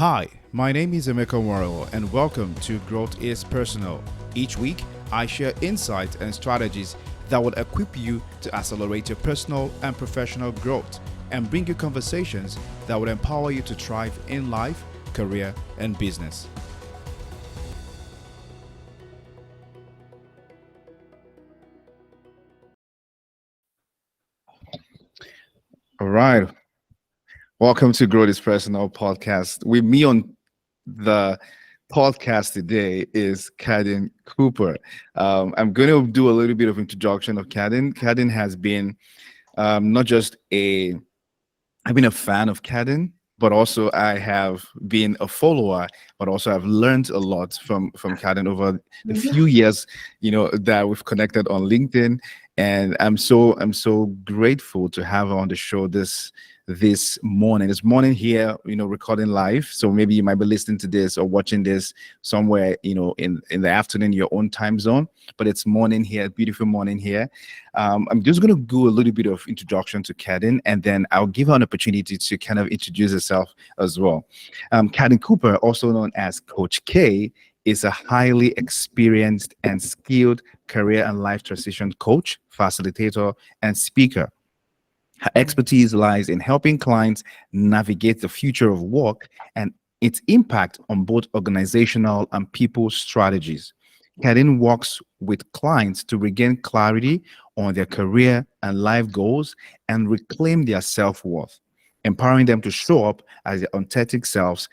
Hi, my name is Emeka Morrow, and welcome to Growth is Personal. Each week, I share insights and strategies that will equip you to accelerate your personal and professional growth and bring you conversations that will empower you to thrive in life, career, and business. All right. Welcome to Growth is Personal podcast. With me on the podcast today is Kadine Cooper. I'm going to do a little bit of introduction of Kadine. Kadine has been not just I've been a fan of Kadine, but also I have been a follower, but also I've learned a lot from Kadine over the few years, that we've connected on LinkedIn. And I'm so grateful to have her on the show this morning. This morning here, recording live. So maybe you might be listening to this or watching this somewhere, in the afternoon, your own time zone. But it's morning here, beautiful morning here. I'm just going to do a little bit of introduction to Kadine, and then I'll give her an opportunity to kind of introduce herself as well. Kadine Cooper, also known as Coach K, is a highly experienced and skilled career and life transition coach, facilitator, and speaker. Her expertise lies in helping clients navigate the future of work and its impact on both organizational and people strategies. Kadine works with clients to regain clarity on their career and life goals and reclaim their self-worth, empowering them to show up as their authentic selves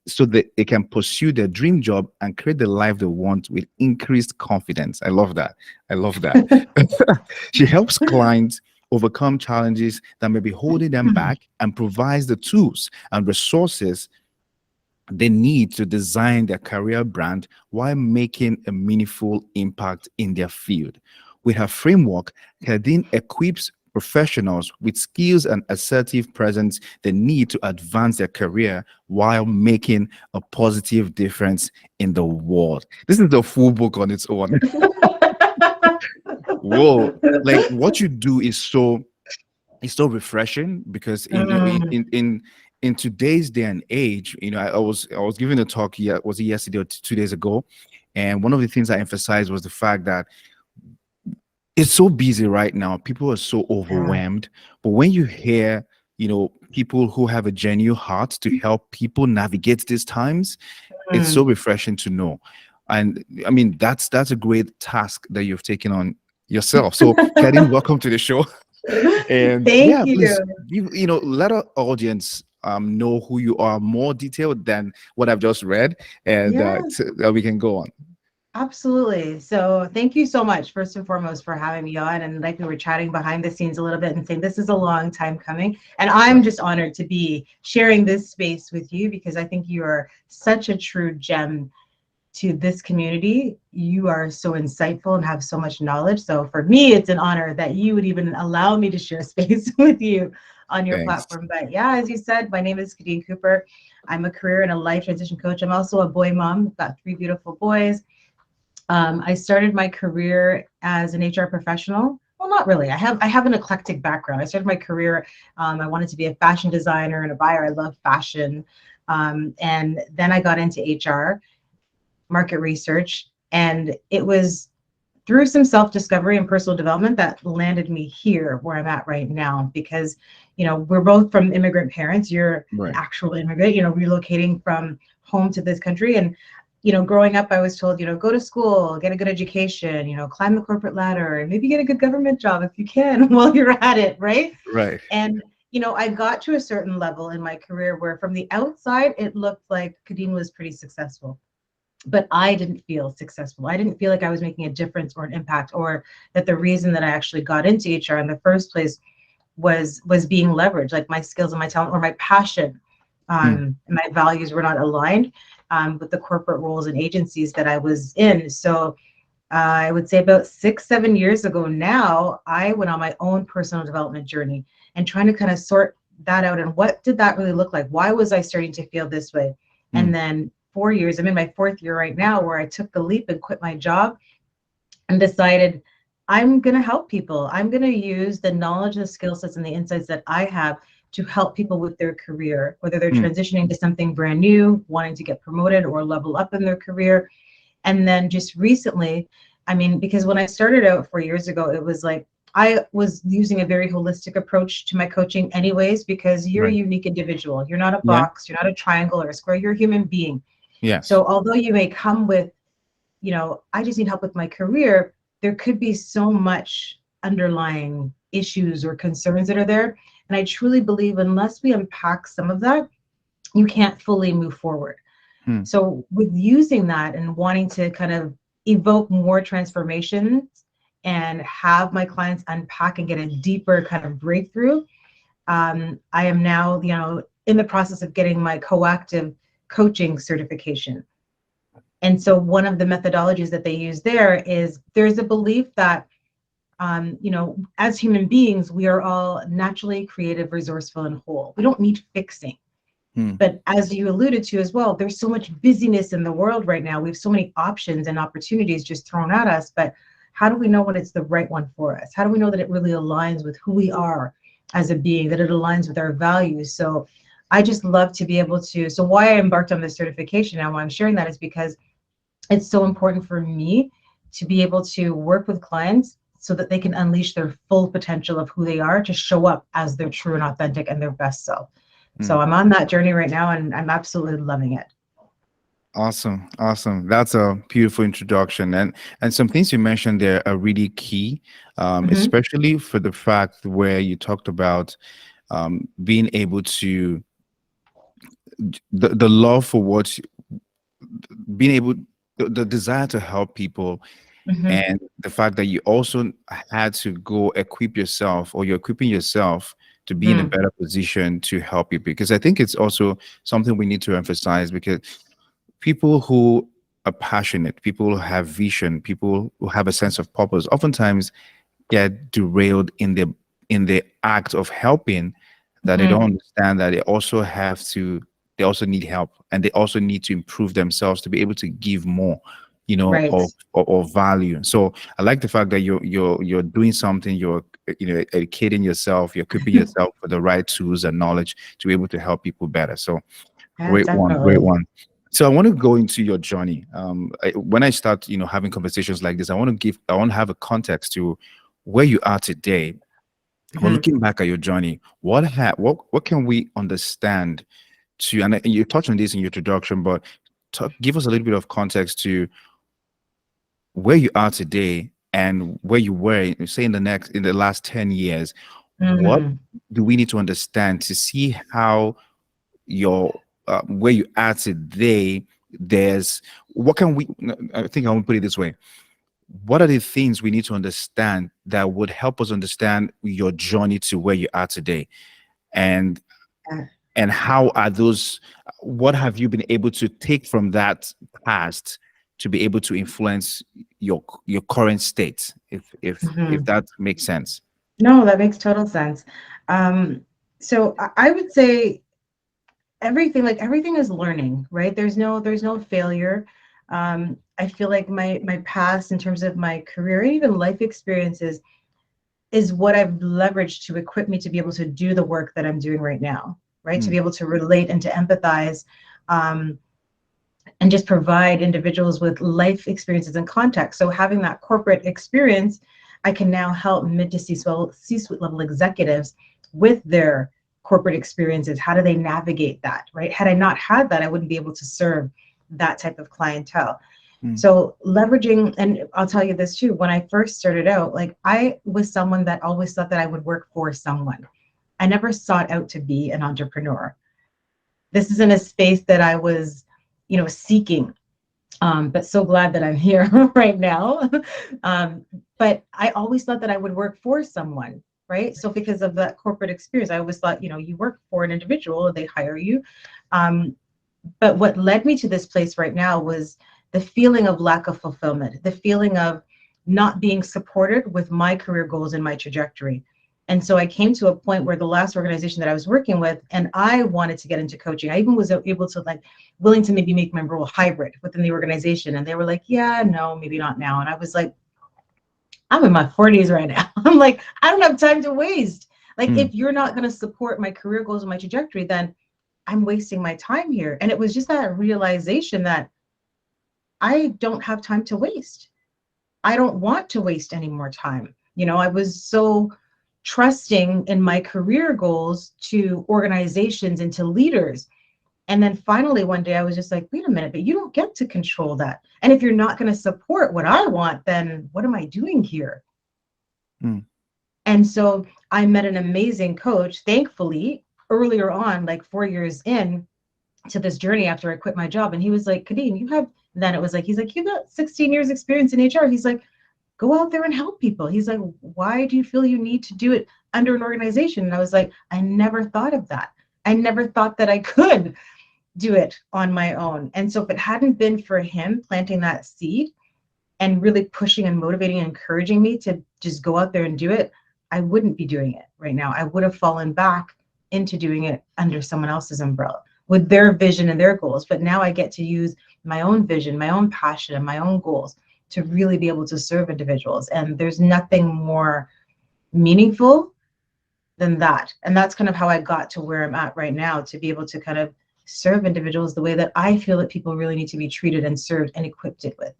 so that they can pursue their dream job and create the life they want with increased confidence. I love that. I love that. She helps clients overcome challenges that may be holding them back and provides the tools and resources they need to design their career brand while making a meaningful impact in their field. With her framework, Kadine equips professionals with skills and assertive presence they need to advance their career while making a positive difference in the world. This is the full book on its own. Whoa, like what you do is so refreshing because in today's day and age, I was giving a talk, yeah, was it yesterday or 2 days ago, and one of the things I emphasized was the fact that it's so busy right now. People are so overwhelmed. But when you hear, people who have a genuine heart to help people navigate these times, it's so refreshing to know. And I mean, that's a great task that you've taken on yourself. So, Kadine, welcome to the show. And Thank yeah, you. please, let our audience know who you are more detailed than what I've just read, and Yeah, so that we can go on. absolutely. So thank you so much, first and foremost, for having me on. And like we were chatting behind the scenes a little bit and saying this is a long time coming. And I'm Right. just honored to be sharing this space with you because I think you are such a true gem to this community. You are so insightful and have so much knowledge. So for me, it's an honor that you would even allow me to share space with you on your Thanks. platform. But yeah, as you said, my name is Kadine Cooper. I'm a career and a life transition coach. I'm also a boy mom. I've got 3 beautiful boys. I started my career as an HR professional. Well, not really. I have an eclectic background. I started my career. I wanted to be a fashion designer and a buyer. I love fashion, and then I got into HR, market research, and it was through some self-discovery and personal development that landed me here where I'm at right now. Because we're both from immigrant parents. You're an Right. actual immigrant, relocating from home to this country. And growing up, I was told, go to school, get a good education, climb the corporate ladder, and maybe get a good government job if you can while you're at it, right? Right. And I got to a certain level in my career where from the outside it looked like Kadine was pretty successful, but I didn't feel successful. I didn't feel like I was making a difference or an impact, or that the reason that I actually got into HR in the first place was being leveraged, like my skills and my talent or my passion, Mm. and my values were not aligned with the corporate roles and agencies that I was in. So I would say about 6, 7 years ago now, I went on my own personal development journey and trying to kind of sort that out. And what did that really look like? Why was I starting to feel this way? And Mm. then 4 years, I'm in my fourth year right now, where I took the leap and quit my job and decided I'm going to help people. I'm going to use the knowledge, the skill sets, and the insights that I have to help people with their career, whether they're Mm. transitioning to something brand new, wanting to get promoted or level up in their career. And then just recently, I mean, because when I started out 4 years ago, it was like I was using a very holistic approach to my coaching anyways, because you're a Right. unique individual. You're not a Yeah. box, you're not a triangle or a square, you're a human being. Yes. So although you may come with, I just need help with my career, there could be so much underlying issues or concerns that are there. And I truly believe unless we unpack some of that, you can't fully move forward. Mm. So with using that and wanting to kind of evoke more transformations and have my clients unpack and get a deeper kind of breakthrough, I am now, in the process of getting my coactive coaching certification. And so one of the methodologies that they use there is there's a belief that, as human beings, we are all naturally creative, resourceful, and whole. We don't need fixing. Mm. But as you alluded to as well, there's so much busyness in the world right now. We have so many options and opportunities just thrown at us. But how do we know when it's the right one for us? How do we know that it really aligns with who we are as a being, that it aligns with our values? So I just love to be able to. So why I embarked on this certification and why I'm sharing that is because it's so important for me to be able to work with clients so that they can unleash their full potential of who they are to show up as their true and authentic and their best self. So Mm. I'm on that journey right now and I'm absolutely loving it. Awesome. Awesome. That's a beautiful introduction. And some things you mentioned there are really key, Hmm. especially for the fact where you talked about being able to the love for what being able the desire to help people, Hmm. and the fact that you also had to go equip yourself, or you're equipping yourself to be in a Mm. better position to help you, because I think it's also something we need to emphasize, because people who are passionate, people who have vision, people who have a sense of purpose oftentimes get derailed in the act of helping, that they don't Hmm. understand that they also need help, and they also need to improve themselves to be able to give more, Right. of value. So I like the fact that you're doing something, you're educating yourself, you're equipping yourself with the right tools and knowledge to be able to help people better. So Yeah, great one, great definitely. one. So I want to go into your journey. When I start, having conversations like this, I want to have a context to where you are today. When Hmm. looking back at your journey, what can we understand to, and you touched on this in your introduction, but give us a little bit of context to where you are today and where you were, say, in the last 10 years. What Hmm. do we need to understand to see how your where you are today? There's what can we I think I want to put it this way. What are the things we need to understand that would help us understand your journey to where you are today? And Yeah. how are those, what have you been able to take from that past to be able to influence your current state, if Hmm. that makes sense? No, that makes total sense. Um, so I would say everything is learning, right? There's no failure. I feel like my past in terms of my career and even life experiences is what I've leveraged to equip me to be able to do the work that I'm doing right now, right? To Mm. be able to relate and to empathize, and just provide individuals with life experiences and context. So having that corporate experience, I can now help mid to C-suite level executives with their corporate experiences. How do they navigate that, right? Had I not had that, I wouldn't be able to serve that type of clientele. Mm. So leveraging, and I'll tell you this too, when I first started out, like I was someone that always thought that I would work for someone. I never sought out to be an entrepreneur. This is in a space that I was, seeking. But so glad that I'm here right now. um, but I always thought that I would work for someone, right? So because of that corporate experience, I always thought, you work for an individual, they hire you. Um, but what led me to this place right now was the feeling of lack of fulfillment, the feeling of not being supported with my career goals and my trajectory. And so I came to a point where the last organization that I was working with, and I wanted to get into coaching. I even was able to willing to maybe make my role hybrid within the organization. And they were like, yeah, no, maybe not now. And I was like, I'm in my 40s right now. I'm like, I don't have time to waste. Like, Mm, if you're not going to support my career goals and my trajectory, then I'm wasting my time here. And it was just that realization that I don't have time to waste. I don't want to waste any more time. I was so trusting in my career goals to organizations and to leaders. And then finally, one day I was just like, wait a minute, but you don't get to control that. And if you're not going to support what I want, then what am I doing here? mm, And so I met an amazing coach, thankfully, earlier on, like 4 years in to this journey after I quit my job. And he was like, Kadine, then it was like, he's like, you got 16 years experience in HR. He's like, go out there and help people. He's like, why do you feel you need to do it under an organization? And I was like, I never thought of that. I never thought that I could do it on my own. And so if it hadn't been for him planting that seed and really pushing and motivating and encouraging me to just go out there and do it, I wouldn't be doing it right now. I would have fallen back into doing it under someone else's umbrella with their vision and their goals. But now I get to use my own vision, my own passion, and my own goals to really be able to serve individuals. And there's nothing more meaningful than that. And that's kind of how I got to where I'm at right now, to be able to kind of serve individuals the way that I feel that people really need to be treated and served and equipped it with.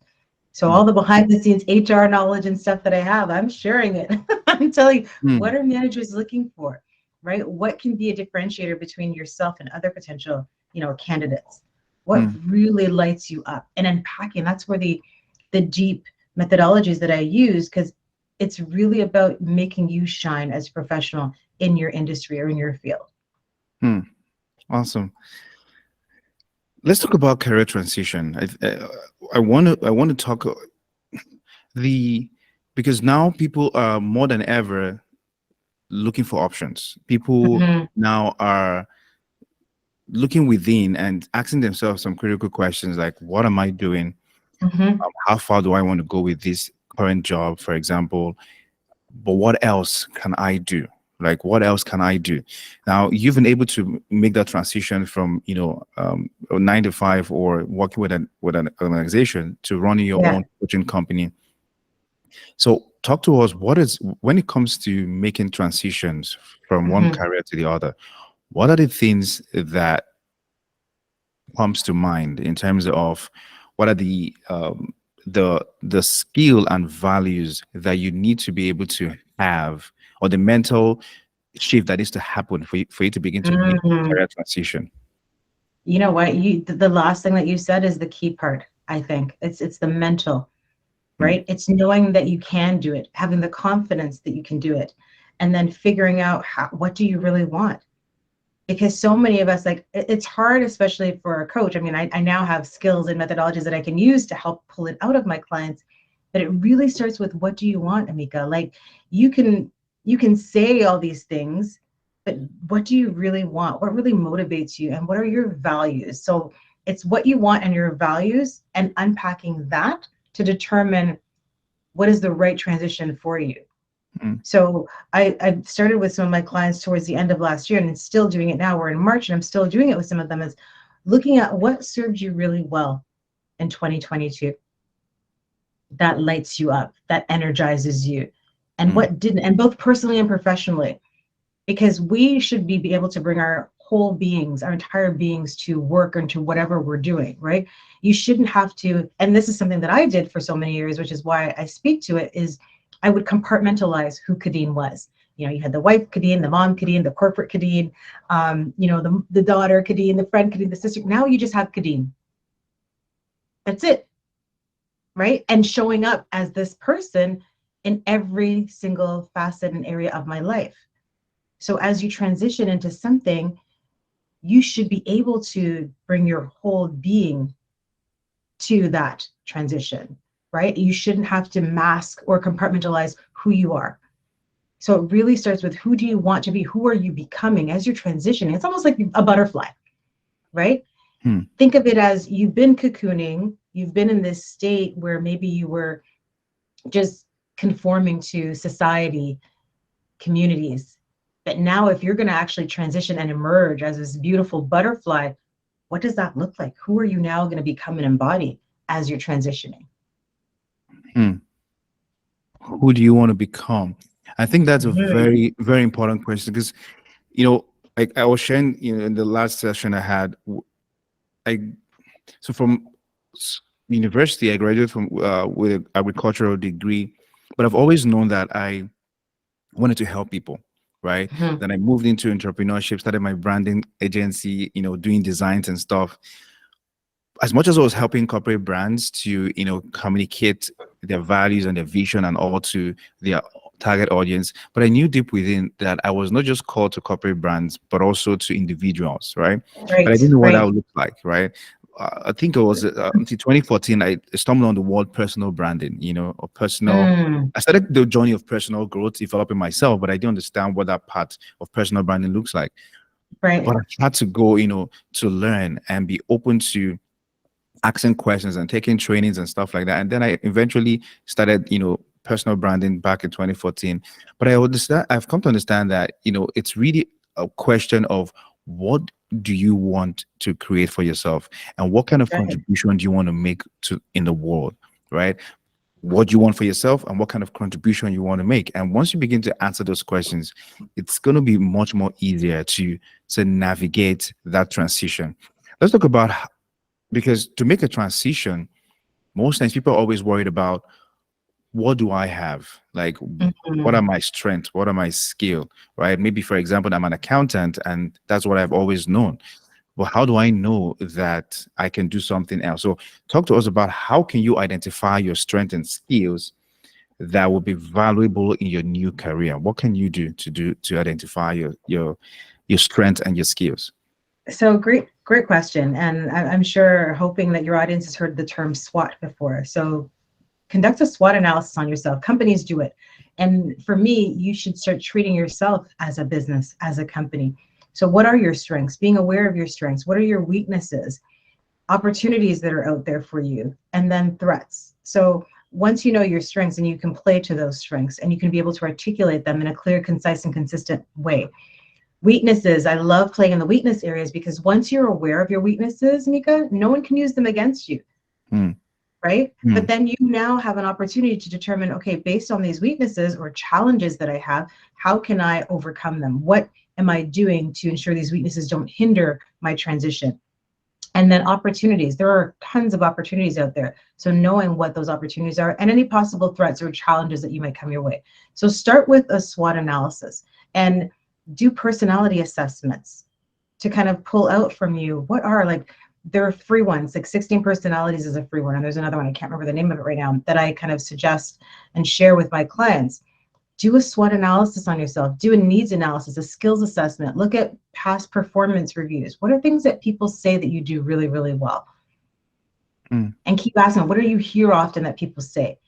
So mm, all the behind the scenes HR knowledge and stuff that I have, I'm sharing it. I'm telling you, mm, what are managers looking for, right? What can be a differentiator between yourself and other potential, candidates? What mm. really lights you up? And unpacking, that's where the deep methodologies that I use, because it's really about making you shine as a professional in your industry or in your field. Mm. Awesome. Let's talk about career transition. I want to talk the because now people are more than ever looking for options. People Mm-hmm, now are looking within and asking themselves some critical questions like, what am I doing? mm-hmm, How far do I want to go with this current job, for example? But what else can I do? Like, what else can I do? Now, you've been able to make that transition from, 9 to 5 or working with an organization to running your yeah. own coaching company. So, talk to us. What is when it comes to making transitions from one Mm-hmm, career to the other? What are the things that comes to mind in terms of what are the skill and values that you need to be able to have, or the mental shift that needs to happen for you to begin to make mm-hmm. career transition? You know what? The last thing that you said is the key part, I think. It's the mental, Mm, right? It's knowing that you can do it, having the confidence that you can do it, and then figuring out what do you really want? Because so many of us, like, it's hard, especially for a coach. I mean, I now have skills and methodologies that I can use to help pull it out of my clients, but it really starts with, what do you want, Amika? Like, you can say all these things, but what do you really want? What really motivates you, and what are your values? So it's what you want and your values, and unpacking that to determine what is the right transition for you. mm, So I started with some of my clients towards the end of last year, and I'm still doing it now. We're in March, and I'm still doing it with some of them, is looking at what served you really well in 2022, that lights you up, that energizes you, and mm, what didn't, and both personally and professionally, because we should be able to bring our whole beings, our entire beings, to work and to whatever we're doing, right? You shouldn't have to, and this is something that I did for so many years, which is why I speak to it, is I would compartmentalize who Kadine was. You had the wife Kadine, the mom Kadine, the corporate Kadine, the daughter Kadine, the friend Kadine, the sister. Now you just have Kadine. That's it, right? And showing up as this person in every single facet and area of my life. So as you transition into something, you should be able to bring your whole being to that transition, right? You shouldn't have to mask or compartmentalize who you are. So it really starts with, who do you want to be? Who are you becoming as you're transitioning? It's almost like a butterfly, right? mm, Think of it as, you've been cocooning, you've been in this state where maybe you were just conforming to society, communities. But now, if you're going to actually transition and emerge as this beautiful butterfly, what does that look like? Who are you now going to become and embody as you're transitioning? mm. Who do you want to become? I think that's a Mhm. very, very important question because, you know, I was sharing, in the last session I had, I so from university, I graduated from with an agricultural degree, but I've always known that I wanted to help people, right? Mhm. Then I moved into entrepreneurship, started my branding agency, doing designs and stuff. As much as I was helping corporate brands to, communicate their values and their vision and all to their target audience, but I knew deep within that I was not just called to corporate brands, but also to individuals, right? But I Right, didn't know what that right. would look like, right? I think it was until 2014 I stumbled on the word personal branding, or personal. Mm, I started the journey of personal growth, developing myself, but I didn't understand what that part of personal branding looks like. right. But I had to go, to learn and be open to asking questions and taking trainings and stuff like that. And then I eventually started, personal branding back in 2014. But I've come to understand that, it's really a question of what do you want to create for yourself and what kind of Right. contribution do you want to make to in the world, right? What you want for yourself and what kind of contribution you want to make. And once you begin to answer those questions, it's going to be much more easier to navigate that transition. Let's talk about because to make a transition, most times people are always worried about what do I have? Like, what are Mhm. my strengths? What are my skill? Right? Maybe, for example, I'm an accountant and that's what I've always known. But how do I know that I can do something else? So talk to us about how can you identify your strengths and skills that will be valuable in your new career? What can you do to identify your strengths and your skills? So great question. And I'm sure hoping that your audience has heard the term SWOT before. So conduct a SWOT analysis on yourself. Companies do it. And for me, you should start treating yourself as a business, as a company. So what are your strengths? Being aware of your strengths. What are your weaknesses? Opportunities that are out there for you, and then threats. So once you know your strengths and you can play to those strengths and you can be able to articulate them in a clear, concise, and consistent way. Weaknesses, I love playing in the weakness areas because once you're aware of your weaknesses, Mika, no one can use them against you, Hmm. right? But Hmm. then you now have an opportunity to determine, okay, based on these weaknesses or challenges that I have, how can I overcome them? What am I doing to ensure these weaknesses don't hinder my transition? And then opportunities. There are tons of opportunities out there. So knowing what those opportunities are and any possible threats or challenges that you might come your way. So start with a SWOT analysis and do personality assessments to kind of pull out from you what are like, there are free ones, like 16 personalities is a free one. And there's another one, I can't remember the name of it right now, that I kind of suggest and share with my clients. Do a SWOT analysis on yourself, do a needs analysis, a skills assessment, look at past performance reviews. What are things that people say that you do really, really well? Hmm. And keep asking, what do you hear often that people say?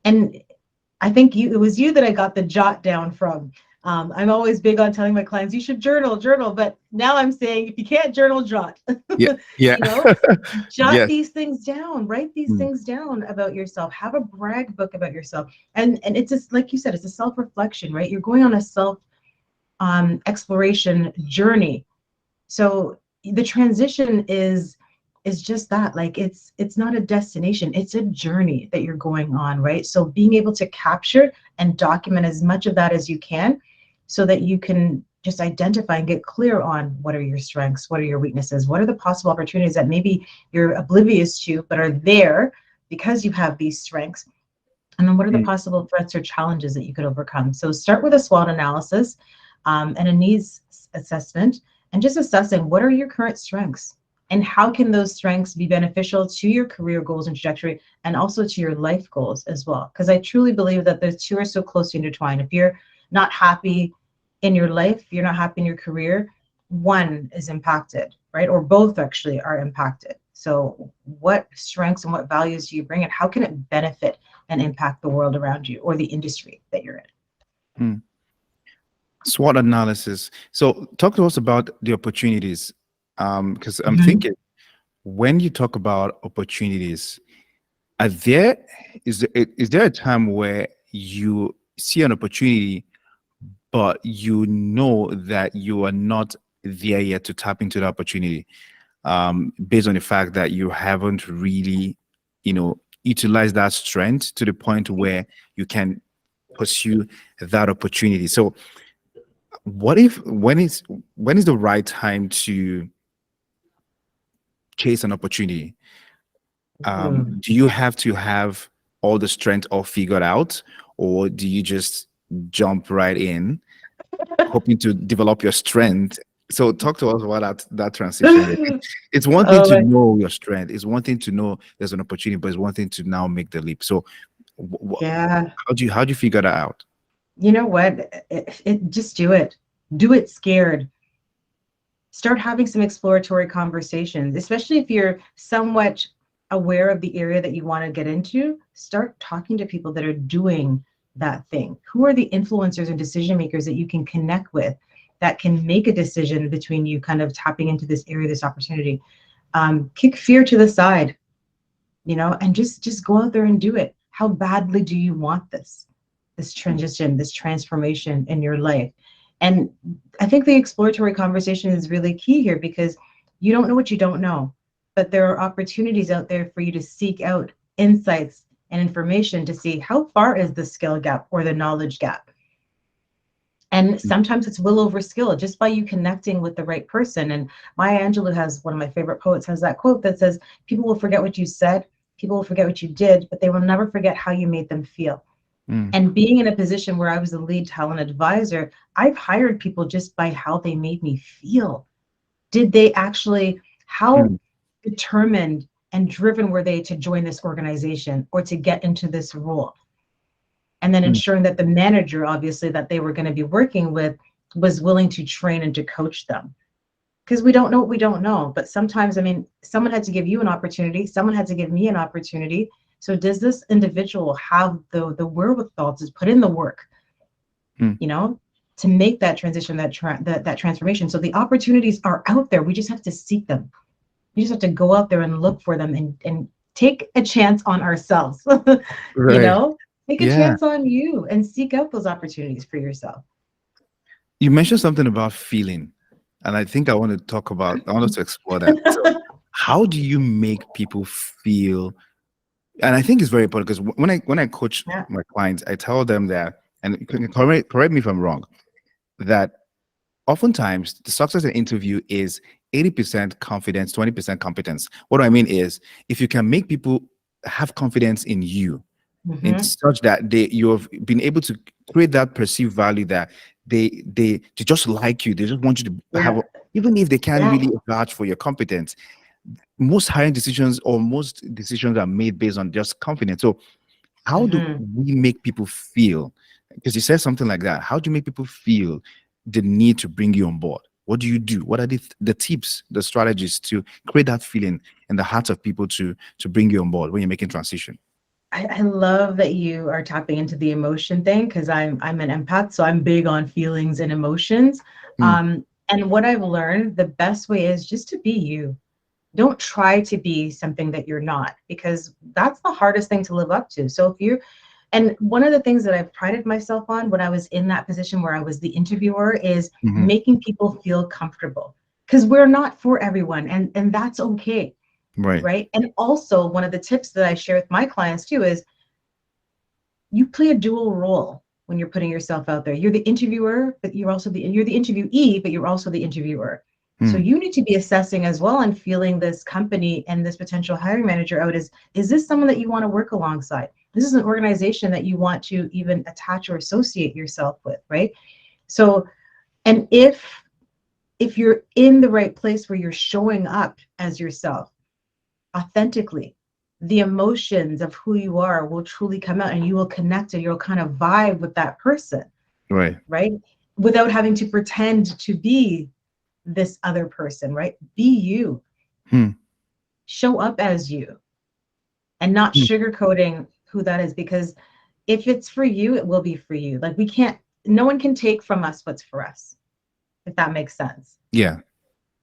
And I think it was you that I got the jot down from. I'm always big on telling my clients, you should journal, but now I'm saying if you can't journal, jot. Yeah. Yeah. You know, jot Yes. these things down, write these Hmm. things down about yourself, have a brag book about yourself. And it's just like you said, it's a self-reflection, right? You're going on a self exploration journey. So the transition is just that, like it's not a destination, it's a journey that you're going on, right? So being able to capture and document as much of that as you can so that you can just identify and get clear on what are your strengths, what are your weaknesses, what are the possible opportunities that maybe you're oblivious to but are there because you have these strengths, and then what are the Hmm. possible threats or challenges that you could overcome. So start with a SWOT analysis and a needs assessment, and just assessing what are your current strengths and how can those strengths be beneficial to your career goals and trajectory and also to your life goals as well. Because I truly believe that the two are so closely intertwined. If you're not happy in your life, you're not happy in your career, one is impacted, right? Or both actually are impacted. So what strengths and what values do you bring and how can it benefit and impact the world around you or the industry that you're in? Hmm. SWOT analysis. So talk to us about the opportunities. Because I'm Mhm. thinking when you talk about opportunities, are there is there a time where you see an opportunity, but you know that you are not there yet to tap into the opportunity, based on the fact that you haven't really, utilized that strength to the point where you can pursue that opportunity. So what if when is the right time to chase an opportunity? Mhm. Do you have to have all the strength all figured out, or do you just jump right in, hoping to develop your strength? So talk to us about that transition there. It's one thing Oh to my, know your strength. It's one thing to know there's an opportunity, but it's one thing to now make the leap. So yeah. how do you figure that out? You know what? Just do it. Do it scared. Start having some exploratory conversations, especially if you're somewhat aware of the area that you want to get into. Start talking to people that are doing that thing. Who are the influencers and decision makers that you can connect with that can make a decision between you kind of tapping into this area, this opportunity? Kick fear to the side, and just go out there and do it. How badly do you want this transition, this transformation in your life? And I think the exploratory conversation is really key here, because you don't know what you don't know, but there are opportunities out there for you to seek out insights and information to see how far is the skill gap or the knowledge gap. And sometimes it's will over skill just by you connecting with the right person. And Maya Angelou, has one of my favorite poets, has that quote that says, people will forget what you said, people will forget what you did, but they will never forget how you made them feel. Mm, And being in a position where I was the lead talent advisor, I've hired people just by how they made me feel. Did they actually, how mm, determined and driven were they to join this organization or to get into this role? And then mm, ensuring that the manager, obviously, that they were going to be working with was willing to train and to coach them. Because we don't know what we don't know. But sometimes, I mean, someone had to give you an opportunity, someone had to give me an opportunity. So does this individual have the wherewithal to put in the work, mm. you know, to make that transition, that transformation? So the opportunities are out there. We just have to seek them. We just have to go out there and look for them, and take a chance on ourselves. you Right. know, take a Yeah. chance on you and seek out those opportunities for yourself. You mentioned something about feeling, and I think I want us to explore that. So, how do you make people feel? And I think it's very important because when I coach Yeah. my clients, I tell them that, and you can correct me if I'm wrong, that oftentimes the success in interview is 80% confidence, 20% competence. What do I mean is, if you can make people have confidence in you, in Hmm. such that you've been able to create that perceived value that they just like you, they just want you to have Yeah. even if they can't Yeah. really vouch for your competence. Most hiring decisions or most decisions are made based on just confidence. So how do Hmm. we make people feel? Because you said something like that. How do you make people feel the need to bring you on board? What do you do? What are the tips, the strategies to create that feeling in the hearts of people to bring you on board when you're making transition? I love that you are tapping into the emotion thing, because I'm an empath, so I'm big on feelings and emotions. Mm, And what I've learned, the best way is just to be you. Don't try to be something that you're not, because that's the hardest thing to live up to. So if you and one of the things that I've prided myself on when I was in that position where I was the interviewer is mhm. making people feel comfortable, because we're not for everyone, and that's okay. Right. Right. And also, one of the tips that I share with my clients too is you play a dual role when you're putting yourself out there. You're the interviewer, but you're the interviewee, but you're also the interviewer. So Mm, you need to be assessing as well and feeling this company and this potential hiring manager out. Is this someone that you want to work alongside? This is an organization that you want to even attach or associate yourself with, right? So, and if you're in the right place where you're showing up as yourself authentically, the emotions of who you are will truly come out, and you will connect and you'll kind of vibe with that person, right. right? Without having to pretend to be this other person, right? Be you, Hmm, show up as you, and not hmm. sugarcoating who that is, because if it's for you, it will be for you. Like, no one can take from us what's for us, if that makes sense. Yeah,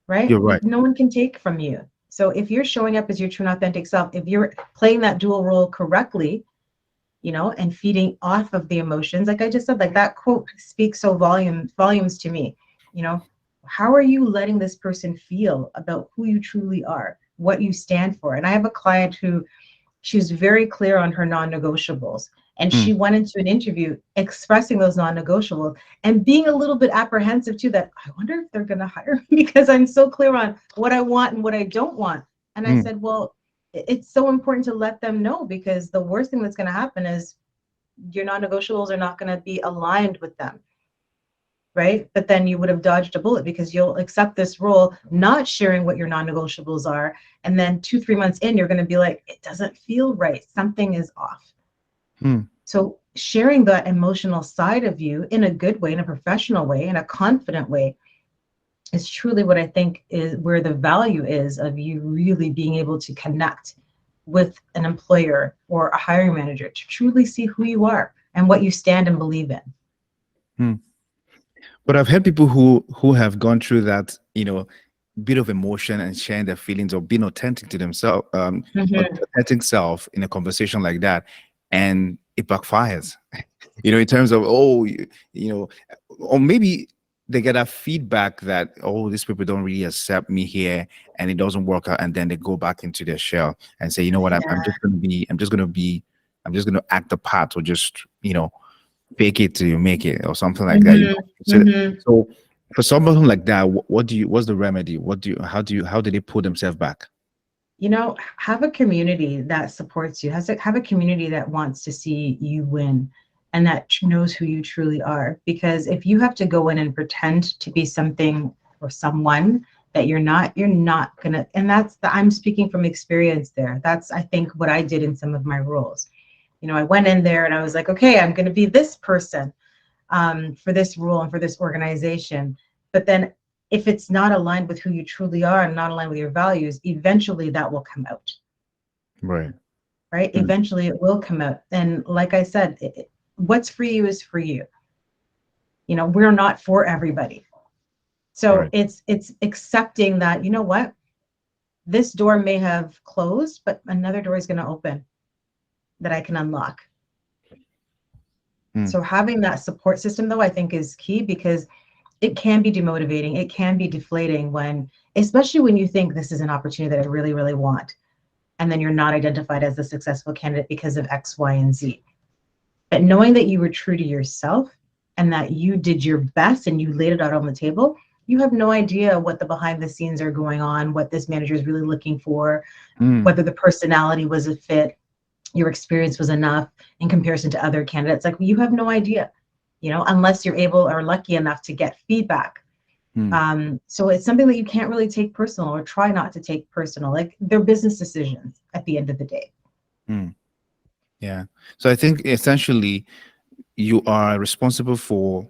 Right? you're right. No one can take from you. So if you're showing up as your true and authentic self, if you're playing that dual role correctly, and feeding off of the emotions, like I just said, like that quote speaks so volumes to me. You know, how are you letting this person feel about who you truly are, what you stand for? And I have a client who, she was very clear on her non-negotiables. And Mm, she went into an interview expressing those non-negotiables and being a little bit apprehensive too, that I wonder if they're going to hire me because I'm so clear on what I want and what I don't want. And I mm, said, well, it's so important to let them know, because the worst thing that's going to happen is your non-negotiables are not going to be aligned with them. Right? But then you would have dodged a bullet, because you'll accept this role not sharing what your non-negotiables are. And then 2-3 months in, you're going to be like, it doesn't feel right. Something is off. mm. So sharing that emotional side of you in a good way, in a professional way, in a confident way, is truly what I think is where the value is of you really being able to connect with an employer or a hiring manager to truly see who you are and what you stand and believe in. Hmm. But I've heard people who have gone through that, bit of emotion and sharing their feelings or being authentic to themselves, Mm-hmm. authentic self in a conversation like that, and it backfires. In terms of, or maybe they get that feedback that, oh, these people don't really accept me here, and it doesn't work out, and then they go back into their shell and say, you know what, I'm just gonna act the part, or just fake it till you make it, or something like that. Mm-hmm. So, Mm-hmm. so for someone like that, what's the remedy? How do they put themselves back? Have a community that supports you. Have a community that wants to see you win and that knows who you truly are. Because if you have to go in and pretend to be something or someone that you're not gonna, and I'm speaking from experience there. That's, I think, what I did in some of my roles. I went in there and I was like, okay, I'm gonna be this person for this role and for this organization. But then if it's not aligned with who you truly are and not aligned with your values, eventually that will come out. Right. Right? Mm, Eventually it will come out. And like I said, what's for you is for you. We're not for everybody. So right. it's accepting that, you know what, this door may have closed, but another door is going to open that I can unlock. Mm, So having that support system, though, I think is key, because it can be demotivating. It can be deflating especially when you think this is an opportunity that I really, really want. And then you're not identified as a successful candidate because of X, Y, and Z. But knowing that you were true to yourself and that you did your best and you laid it out on the table, you have no idea what the behind the scenes are going on, what this manager is really looking for, mm. whether the personality was a fit, your experience was enough in comparison to other candidates. Like, you have no idea, unless you're able or lucky enough to get feedback. Mm, So it's something that you can't really take personal, or try not to take personal. Like, they're business decisions at the end of the day. mm. Yeah. So I think essentially you are responsible for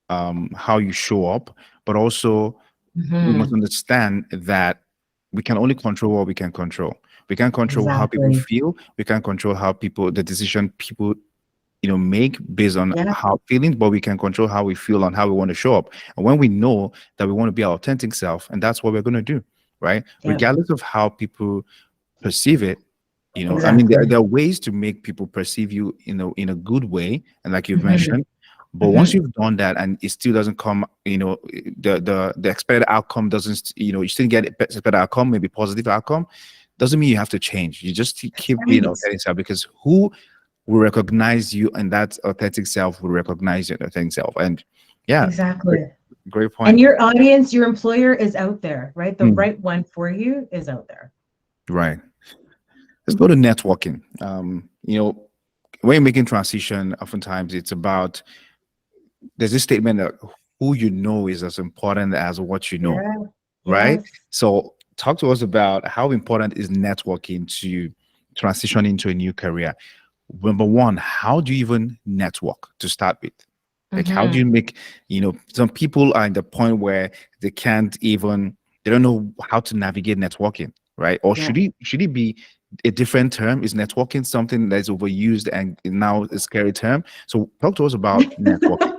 how you show up, but also we must Mm-hmm. understand that we can only control what we can control. We can't control how people Exactly. feel. We can't control the decision people make based on Yeah. how feelings, but we can control how we feel and how we want to show up. And when we know that we want to be our authentic self, and that's what we're going to do, right? Yeah. Regardless of how people perceive it. I mean, Exactly. there are ways to make people perceive you in a good way, and like you've Mm-hmm. mentioned. But once Mm-hmm. you've done that and it still doesn't come, the expected outcome doesn't, you still get expected outcome, maybe positive outcome, doesn't mean you have to change. You just keep being Right. authentic self, because who will recognize you, and that authentic self will recognize your authentic self. And yeah, great, Exactly. great And point. your audience, your employer is out there, right? The Mm, right one for you is out there. right. Let's go to networking. When you're making transition, oftentimes it's about, there's this statement that who you know is as important as what you know, Yeah. right? Yes. So talk to us about how important is networking to transition into a new career. Number one, how do you even network to start with? Like, how do Mm-hmm. you make, some people are in the point where they don't know how to navigate networking, right? Or Yeah. should it be a different term? Is networking something that's overused and now a scary term? So talk to us about networking.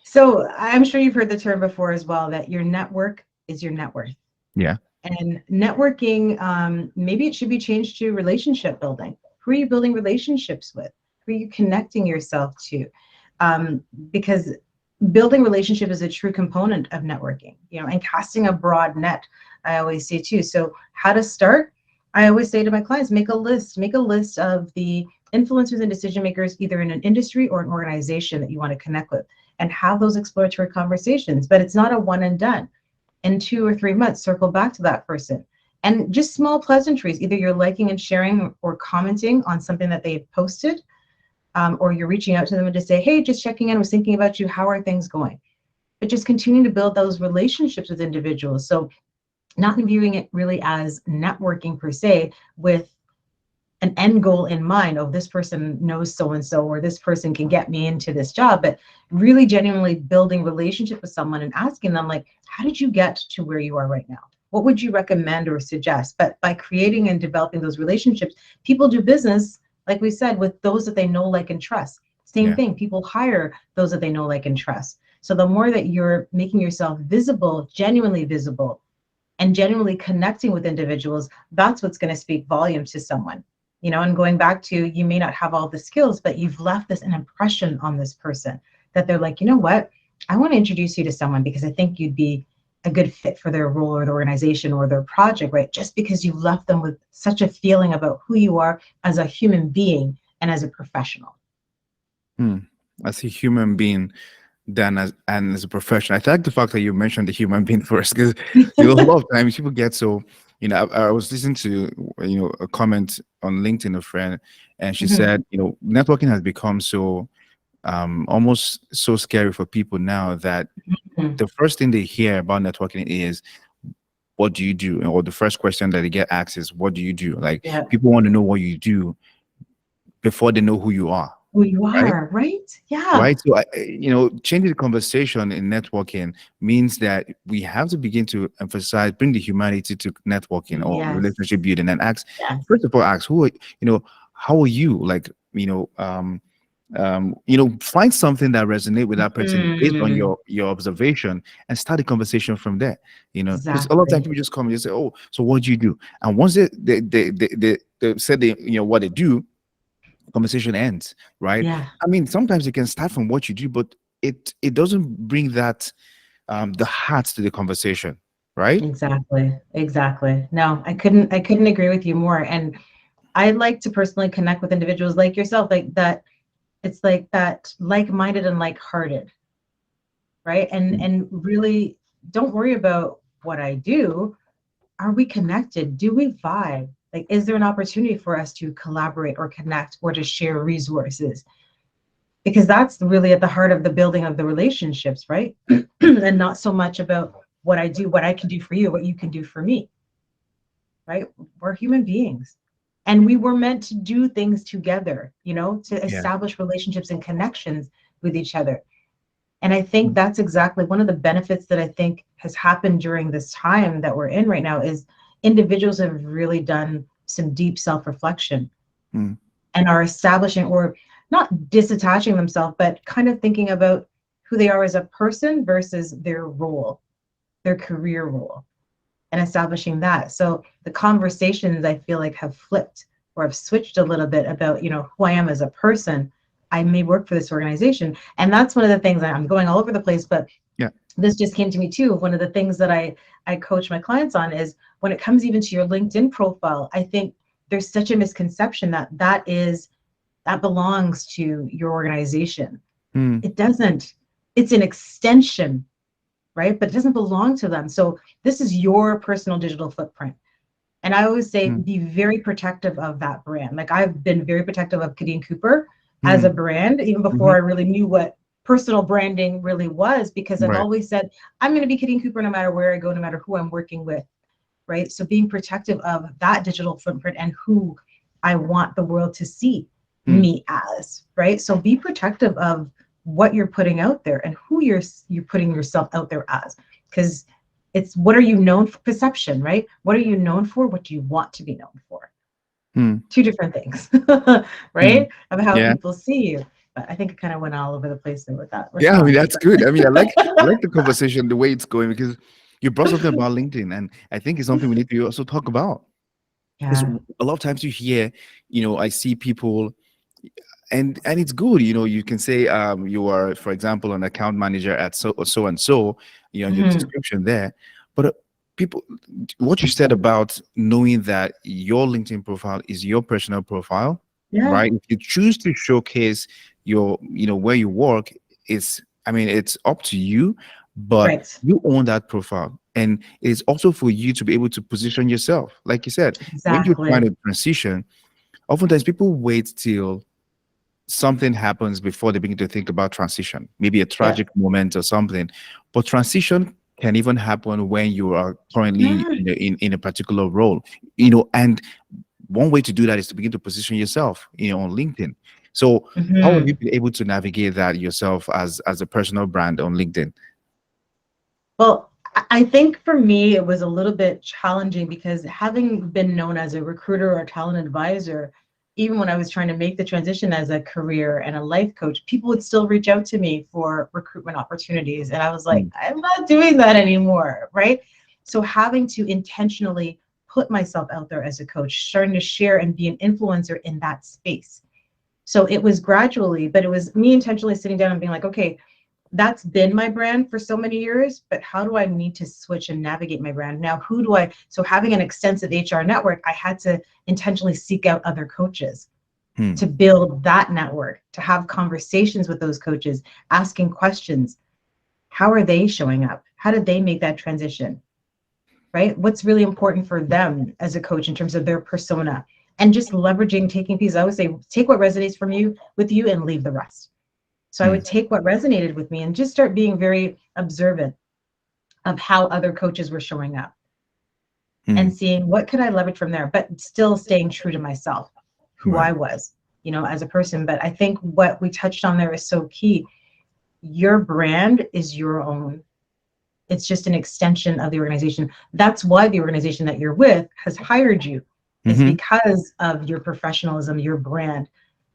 So I'm sure you've heard the term before as well, that your network is your net worth. Yeah. And networking, maybe it should be changed to relationship building. Who are you building relationships with? Who are you connecting yourself to? Because building relationship is a true component of networking, and casting a broad net, I always say too. So how to start? I always say to my clients, make a list of the influencers and decision makers, either in an industry or an organization that you want to connect with, and have those exploratory conversations. But it's not a one and done. In 2 or 3 months, circle back to that person. And just small pleasantries, either you're liking and sharing or commenting on something that they've posted, or you're reaching out to them and just say, hey, just checking in, was thinking about you, how are things going? But just continuing to build those relationships with individuals. So not viewing it really as networking per se, with an end goal in mind. Oh, this person knows so and so, or this person can get me into this job. But really genuinely building relationship with someone and asking them, like, how did you get to where you are right now? What would you recommend or suggest? But by creating and developing those relationships, people do business, like we said, with those that they know, like, and trust. Same thing, people hire those that they know, like, and trust. So the more that you're making yourself visible, genuinely visible, and genuinely connecting with individuals, that's what's going to speak volumes to someone. You know, and going back to, you may not have all the skills, but you've left an impression on this person that they're like, you know what, I want to introduce you to someone because I think you'd be a good fit for their role or the organization or their project, right? Just because you've left them with such a feeling about who you are as a human being and as a professional. As a human being, than as a profession. I like the fact that you mentioned the human being first, because a lot of times people get so, I was listening to a comment on LinkedIn, a friend, and she said, networking has become so almost so scary for people now that the first thing they hear about networking is, what do you do? Or the first question that they get asked is, what do you do? Like, people want to know what you do before they know who you are. Who you are, right? Yeah. Right. So, changing the conversation in networking means that we have to begin to emphasize, bring the humanity to networking or relationship building, and ask, first of all, ask how are you? Like, find something that resonates with that person based on your observation, and start the conversation from there. Because a lot of times people just come and just say, oh, so what do you do? And once they said what they do, conversation ends, right? I mean, sometimes you can start from what you do, but it doesn't bring that the heart to the conversation, right? Exactly. No, I couldn't agree with you more. And I like to personally connect with individuals like yourself, like that. It's like that, like-minded and like-hearted, right? And really don't worry about what I do. Are we connected? Do we vibe? Like, is there an opportunity for us to collaborate or connect or to share resources? Because that's really at the heart of the building of the relationships, right? And not so much about what I do, what I can do for you, what you can do for me, right? We're human beings. And we were meant to do things together, to establish relationships and connections with each other. And I think that's exactly one of the benefits that I think has happened during this time that we're in right now, is individuals have really done some deep self-reflection and are establishing, or not disattaching themselves, but kind of thinking about who they are as a person versus their role, their career role, and establishing that. So the conversations, I feel like, have flipped or have switched a little bit about, who I am as a person. I may work for this organization. And that's one of the things, I'm going all over the place, but this just came to me too. One of the things that I coach my clients on is, when it comes even to your LinkedIn profile, I think there's such a misconception that belongs to your organization. It doesn't. It's an extension, right? But it doesn't belong to them. So this is your personal digital footprint. And I always say, be very protective of that brand. Like, I've been very protective of Kadine Cooper as a brand, even before I really knew what personal branding really was, because I've always said, I'm going to be Kadine Cooper no matter where I go, no matter who I'm working with, right? So being protective of that digital footprint and who I want the world to see me as, right? So be protective of what you're putting out there and who you're putting yourself out there as, because it's, what are you known for? Perception, right? What are you known for? What do you want to be known for? Two different things, right? Of how people see you. But I think I kind of went all over the place there with that response. Yeah, I mean, that's good. I mean, I like the conversation, the way it's going, because you brought something about LinkedIn, and I think it's something we need to also talk about. Because a lot of times you hear, I see people, and it's good, you can say you are, for example, an account manager at so and so, your description there. But people, what you said about knowing that your LinkedIn profile is your personal profile, Yeah. right? If you choose to showcase your, where you work, it's, I mean, it's up to you, but Right. you own that profile. And it's also for you to be able to position yourself. Like you said, when you're trying Exactly. to transition, oftentimes people wait till something happens before they begin to think about transition, maybe a Yep. tragic moment or something. But transition can even happen when you are currently Yeah. in a particular role, and one way to do that is to begin to position yourself, on LinkedIn. So how have Hmm. you been able to navigate that yourself as a personal brand on LinkedIn? Well, I think for me, it was a little bit challenging because having been known as a recruiter or a talent advisor, even when I was trying to make the transition as a career and a life coach, people would still reach out to me for recruitment opportunities. And I was like, Mm, I'm not doing that anymore. Right. So having to intentionally put myself out there as a coach, starting to share and be an influencer in that space. So it was gradually, but it was me intentionally sitting down and being like, okay, that's been my brand for so many years, but how do I need to switch and navigate my brand? Now, who do I, so having an extensive HR network, I had to intentionally seek out other coaches mm, to build that network, to have conversations with those coaches, asking questions. How are they showing up? How did they make that transition? Right? What's really important for them as a coach in terms of their persona? And just leveraging, taking pieces. I always say, take what resonates from you with you and leave the rest. So I mm, would take what resonated with me and just start being very observant of how other coaches were showing up and mm. seeing what could I leverage from there, but still staying true to myself, who I Right. was, as a person. But I think what we touched on there is so key. Your brand is your own. It's just an extension of the organization. That's why the organization that you're with has hired you. It's Hmm. because of your professionalism, your brand,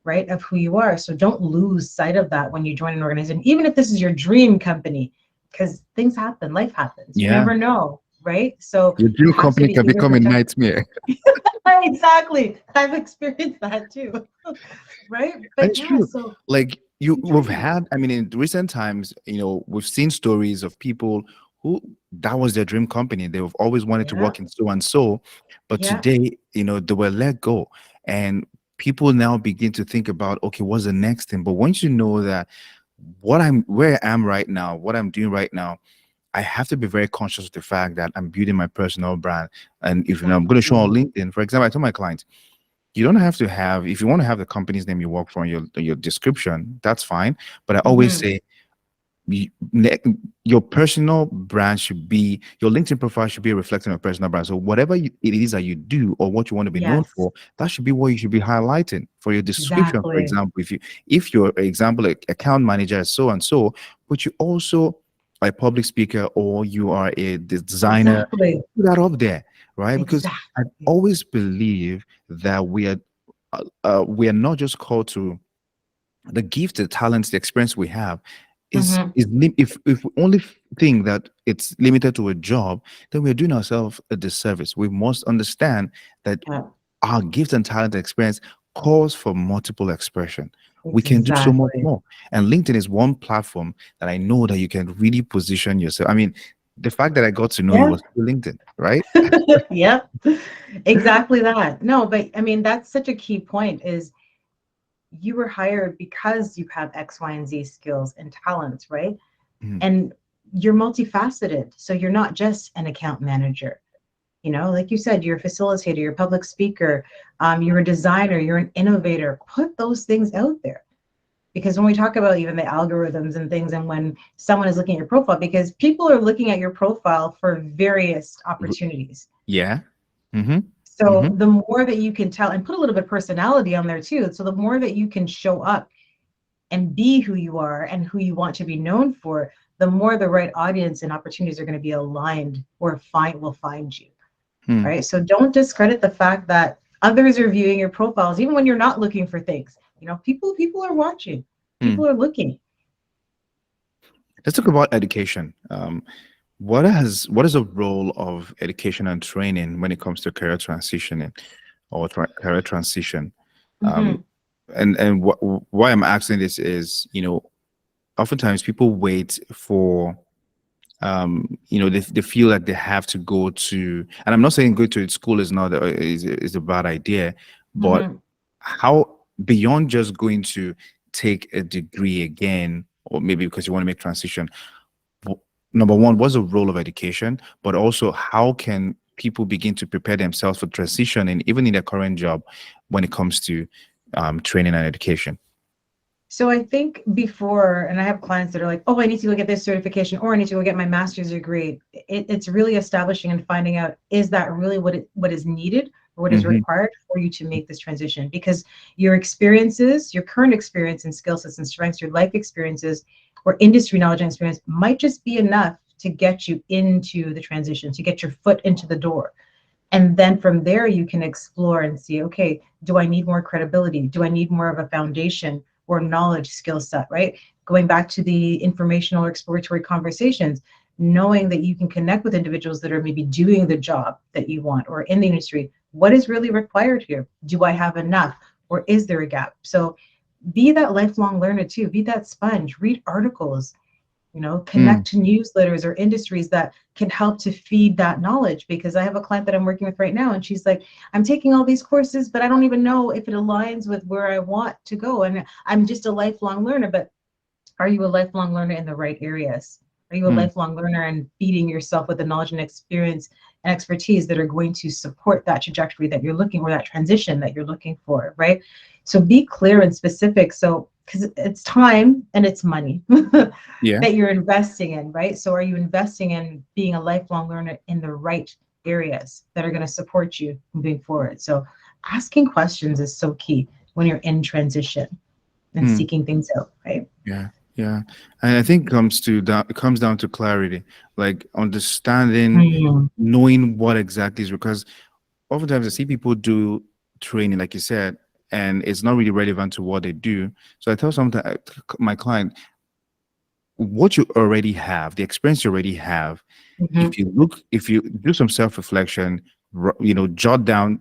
right? Of who you are. So don't lose sight of that when you join an organization, even if this is your dream company, because things happen, life happens. You Yeah. never know, right? So Your you dream have to company be can able to become a protect. nightmare. Exactly. I've experienced that too. Right. But That's yeah, true. so Like keep we've trying. had, I mean, in recent times, we've seen stories of people who that was their dream company. They've always wanted to Yeah. work in so and so, but Yeah. today, they were let go. And people now begin to think about, okay, what's the next thing? But once you know that where I am right now, what I'm doing right now, I have to be very conscious of the fact that I'm building my personal brand. And if I'm going to show on Exactly. LinkedIn, for example, I told my clients, you don't have to have, if you want to have the company's name you work for in your description, that's fine. But I always Hmm. say you- ne- your personal brand should be, your LinkedIn profile should be a reflection of your personal brand. So whatever it is that you do or what you want to be known Yes. for, that should be what you should be highlighting for your description. For Exactly. example, if you're, example, like account manager so and so, but you also are a public speaker or you are a designer, Exactly. put that up there, right? Because I Exactly. always believe that we are not just called to the gift, the talents, the experience we have Hmm. if we only think that it's limited to a job, then we're doing ourselves a disservice. We must understand that Yeah. our gift and talent and experience calls for multiple expression. We can do so much Exactly. more. And LinkedIn is one platform that I know that you can really position yourself. I mean, the fact that I got to know you Yeah. was through LinkedIn, right? Yep. Exactly that. No, but I mean, that's such a key point is you were hired because you have X, Y, and Z skills and talents, right? Mhm. And you're multifaceted. So you're not just an account manager. Like you said, you're a facilitator, you're a public speaker, you're a designer, you're an innovator. Put those things out there. Because when we talk about even the algorithms and things, and when someone is looking at your profile, because people are looking at your profile for various opportunities. Yeah. Mm-hmm. So Mm-hmm. the more that you can tell and put a little bit of personality on there too. So the more that you can show up and be who you are and who you want to be known for, the more the right audience and opportunities are going to be aligned or will find you. Right. So don't discredit the fact that others are viewing your profiles, even when you're not looking for things. People are watching, Mm. people are looking. Let's talk about education. What is the role of education and training when it comes to career transitioning or career transition? Um, Hmm. and why I'm asking this is, oftentimes people wait for, they feel like they have to go to, and I'm not saying go to school is not is a bad idea, but Hmm. how? beyond just going to take a degree again, or maybe because you want to make transition, number one, what's the role of education? But also, how can people begin to prepare themselves for transition and even in their current job when it comes to training and education? So I think before, and I have clients that are like, oh, I need to go get this certification, or I need to go get my master's degree. It's really establishing and finding out, is that really what is needed or what is Hmm. required for you to make this transition? Because your experiences, your current experience and skill sets and strengths, your life experiences or industry knowledge and experience might just be enough to get you into the transition, to get your foot into the door. And then from there, you can explore and see, okay, do I need more credibility? Do I need more of a foundation or knowledge skill set, right? Going back to the informational or exploratory conversations, knowing that you can connect with individuals that are maybe doing the job that you want or in the industry. What is really required here? Do I have enough or is there a gap? So be that lifelong learner too, be that sponge, read articles, connect to newsletters or industries that can help to feed that knowledge. Because I have a client that I'm working with right now, and she's like, I'm taking all these courses, but I don't even know if it aligns with where I want to go. And I'm just a lifelong learner. But are you a lifelong learner in the right areas? Are you a Mm. lifelong learner and feeding yourself with the knowledge and experience and expertise that are going to support that trajectory that you're looking, or that transition that you're looking for, right? So be clear and specific. So, because it's time and it's money Yeah. that you're investing in, right? So are you investing in being a lifelong learner in the right areas that are going to support you moving forward? So asking questions is so key when you're in transition and Mm. seeking things out, right? Yeah, yeah, and I think it comes down to clarity, like understanding, Mm, knowing what exactly is, because oftentimes I see people do training, like you said, and it's not really relevant to what they do. So I tell my client, what you already have, the experience you already have, mhm. if you do some self-reflection, jot down,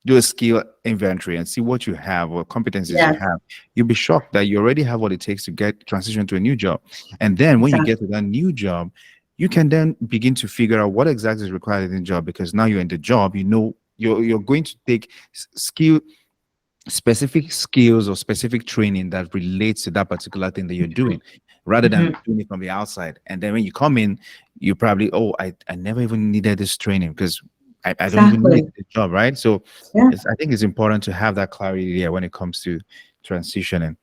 do a skill inventory and see what you have or competencies you Yes, have, you'll be shocked that you already have what it takes to get transition to a new job. And then when you exactly. get to that new job, you can then begin to figure out what exactly is required in the job, because now you're in the job, you're going to take skill specific skills or specific training that relates to that particular thing that you're doing, rather than Mhm. doing it from the outside. And then when you come in, you probably, oh, I never even needed this training because I don't even need it Exactly. in the job, right? So Yeah. I think it's important to have that clarity there when it comes to transitioning.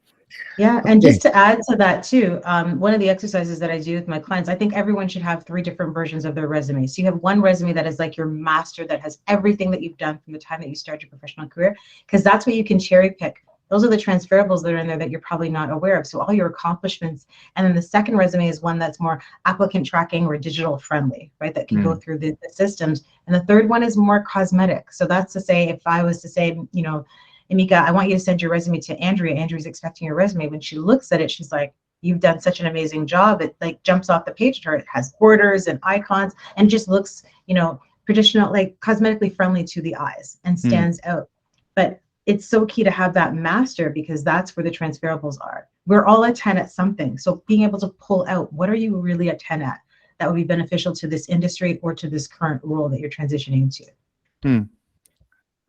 Yeah, and Okay. just to add to that too, one of the exercises that I do with my clients, I think everyone should have 3 different versions of their resume. So you have one resume that is like your master, that has everything that you've done from the time that you start your professional career, because that's what you can cherry pick. Those are the transferables that are in there that you're probably not aware of. So all your accomplishments. And then the second resume is one that's more applicant tracking or digital friendly, right? That can go Mm, through the systems. And the third one is more cosmetic. So that's to say, if I was to say, Amika, I want you to send your resume to Andrea. Andrea's expecting your resume. When she looks at it, she's like, you've done such an amazing job. It like jumps off the page to her. It has borders and icons and just looks, traditional, like cosmetically friendly to the eyes and mm, stands out. But it's so key to have that master, because that's where the transferables are. We're all a 10 at something. So being able to pull out, what are you really a 10 at that would be beneficial to this industry or to this current role that you're transitioning to? mm.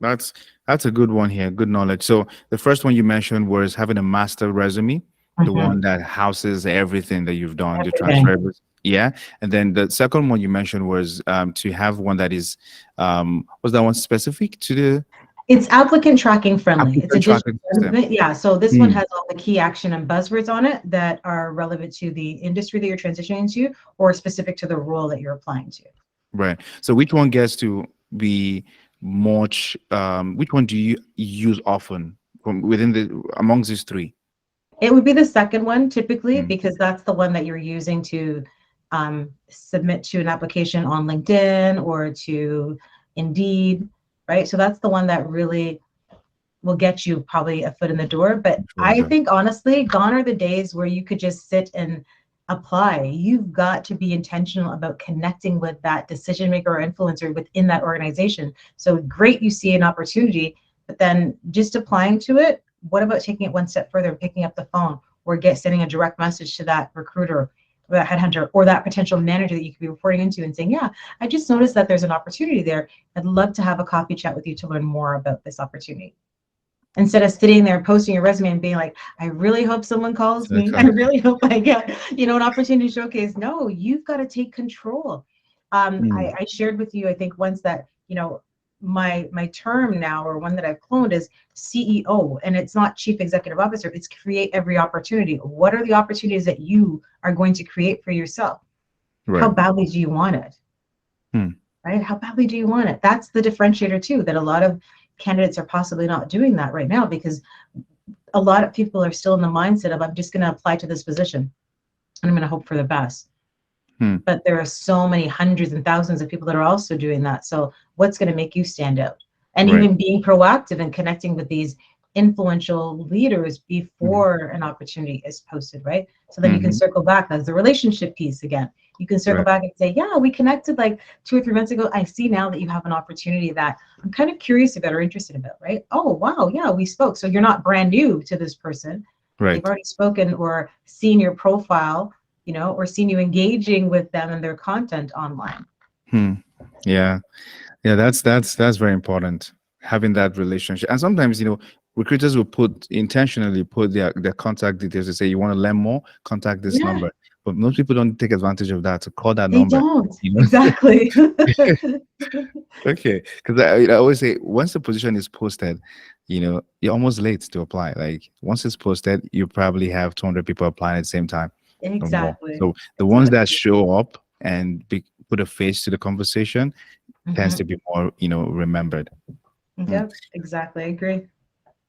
That's that's a good one here. Good knowledge. So the first one you mentioned was having a master resume, the Mhm. one that houses everything that you've done, the Everything. transferables. Yeah. And then the second one you mentioned was to have one that is was that one specific to the It's applicant tracking friendly. It's a applicant digital tracking system? document. Yeah. So this one Hmm. has all the key action and buzzwords on it that are relevant to the industry that you're transitioning to or specific to the role that you're applying to. Right. So which one gets to be much which one do you use often from within the amongst these three? It would be the second one typically, Mm. because that's the one that you're using to submit to an application on LinkedIn or to Indeed, right? So that's the one that really will get you probably a foot in the door. But I think honestly, gone are the days where you could just sit and apply. You've got to be intentional about connecting with that decision maker or influencer within that organization. So great, you see an opportunity, but then just applying to it. What about taking it one step further and picking up the phone or sending a direct message to that recruiter or that headhunter or that potential manager that you could be reporting into and saying, yeah, I just noticed that there's an opportunity there. I'd love to have a coffee chat with you to learn more about this opportunity. instead of sitting there posting your resume and being like, I really hope someone calls me. I Okay. really hope I get, an opportunity to showcase. No, you've got to take control. Mm, I shared with you, I think once that, my term now, or one that I've cloned, is CEO, and it's not chief executive officer. It's create every opportunity. What are the opportunities that you are going to create for yourself? How right. badly do you want it? Hmm. Right? How badly do you want it? That's the differentiator too, that a lot of candidates are possibly not doing that right now, because a lot of people are still in the mindset of, I'm just going to apply to this position and I'm going to hope for the best. Hmm. But there are so many hundreds and thousands of people that are also doing that. So what's going to make you stand out? And Right. even being proactive and connecting with these influential leaders Mm-hmm. before an opportunity is posted, right? So then you can Mm-hmm. circle back. That's the relationship piece again. You can circle Right. back and say, yeah, we connected like 2 or 3 months ago. I see now that you have an opportunity that I'm kind of curious about or interested about, right? Oh, wow. Yeah, we spoke. So you're not brand new to this person. They've Right. already spoken or seen your profile, or seen you engaging with them and their content online. Hmm. Yeah. Yeah. That's very important. Having that relationship. And sometimes, recruiters will intentionally put their contact details to say, you want to learn more, contact this Yeah, number. But most people don't take advantage of that to call that they number. don't. You know? Exactly. Okay. Because I always say once the position is posted, you're almost late to apply. Like once it's posted, you probably have 200 people applying at the same time or more. Exactly. So the ones that Exactly. show up and put a face to the conversation tends to Hmm. be more, remembered. Mm. Yep, exactly. I agree.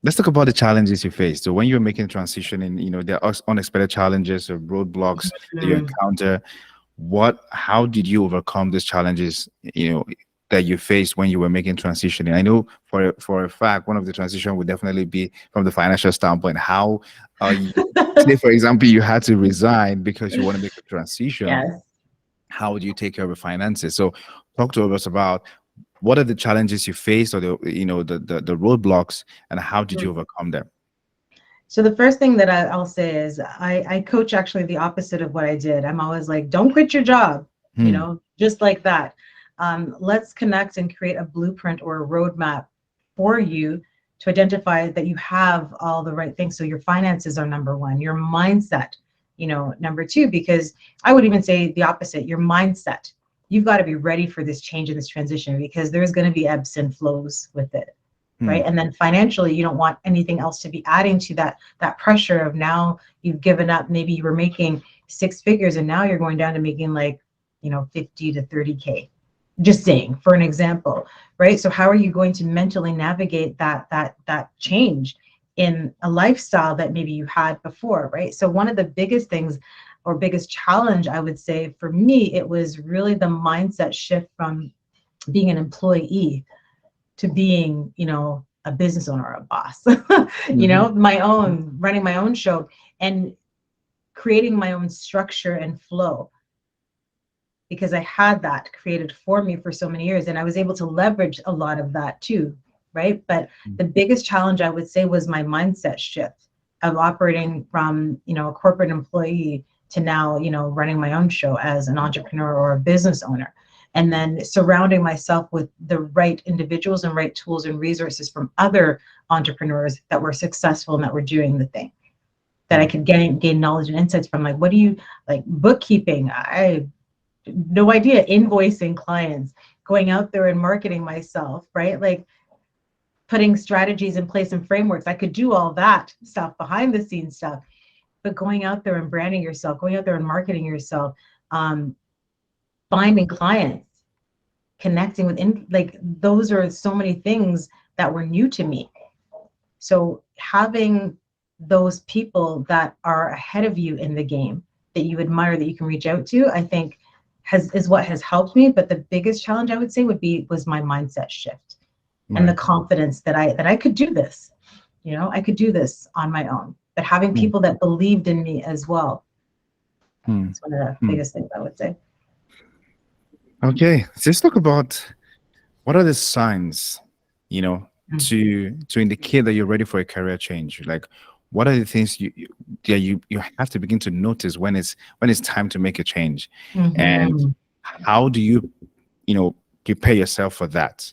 Let's talk about the challenges you face. So when you're making a transition and, there are unexpected challenges or roadblocks that you Mm. encounter, how did you overcome these challenges, that you faced when you were making transition? And I know for a fact, one of the transition would definitely be from the financial standpoint. How you, say, for example, you had to resign because you want to make a transition. Yes. How would you take care of your finances? So talk to us about what are the challenges you faced, or the roadblocks, and how did you overcome them? So the first thing that I'll say is I coach actually the opposite of what I did. I'm always like, don't quit your job, Hmm. just like that. Let's connect and create a blueprint or a roadmap for you to identify that you have all the right things. So your finances are number one, your mindset, number two, because I would even say the opposite, your mindset. You've got to be ready for this change and this transition, because there's going to be ebbs and flows with it. Hmm. Right. And then financially, you don't want anything else to be adding to that pressure of, now you've given up. Maybe you were making 6 figures and now you're going down to making like, 50 to 30K. Just saying, for an example, right? So how are you going to mentally navigate that change in a lifestyle that maybe you had before, right? So one of the biggest things, or biggest challenge, I would say for me, it was really the mindset shift from being an employee to being, a business owner or a boss, Mhm. my own, running my own show and creating my own structure and flow, because I had that created for me for so many years and I was able to leverage a lot of that too, right? But the biggest challenge, I would say, was my mindset shift of operating from, a corporate employee to now, running my own show as an entrepreneur or a business owner. And then surrounding myself with the right individuals and right tools and resources from other entrepreneurs that were successful and that were doing the thing, that I Hmm. could gain knowledge and insights from. Like, what do you like? Bookkeeping, I no idea. Invoicing clients, going out there and marketing myself, right? Like putting strategies in place and frameworks. I could do all that stuff, behind the scenes stuff, but going out there and branding yourself, going out there and marketing yourself, um, finding clients, connecting with, like, those are so many things that were new to me. So having those people that are ahead of you in the game that you admire, that you can reach out to, I think is what has helped me. But the biggest challenge, I would say, was my mindset shift and the Right. confidence that I could do this. I could do this on my own. But having Hmm. people that believed in me as well, Hmm. it's one of the Hmm. biggest things, I would say. Okay, so let's talk about what are the signs, to indicate that you're ready for a career change. Like, what are the things you have to begin to notice when it's time to make a change, and Mm-hmm. how do you prepare yourself for that?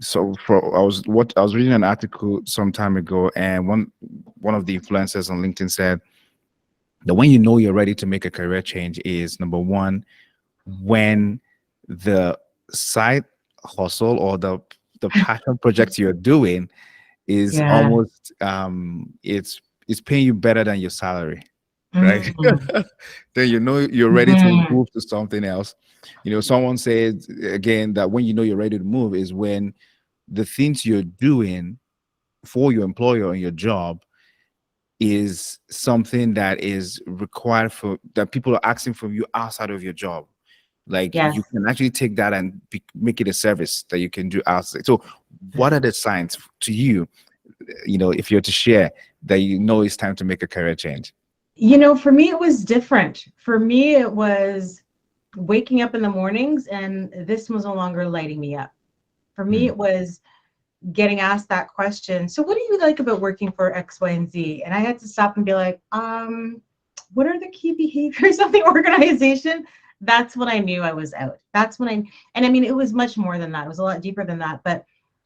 So for I was reading an article some time ago, and one of the influencers on LinkedIn said that when you know you're ready to make a career change is number one, when the side hustle or the passion project you're doing is Yeah. almost it's paying you better than your salary, right? Mm-hmm. Then you know you're ready to Mm-hmm. move to something else. Someone said again that when you know you're ready to move is when the things you're doing for your employer and your job is something that is required for that people are asking from you outside of your job. Like Yes. you can actually take that and make it a service that you can do outside. So what are the signs to you, if you're to share, that it's time to make a career change? For me, it was different. For me, it was waking up in the mornings and this was no longer lighting me up. For me, Mm, it was getting asked that question. So what do you like about working for X, Y, and Z? And I had to stop and be like, what are the key behaviors of the organization? That's when I knew I was out. And I mean, it was much more than that. It was a lot deeper than that. But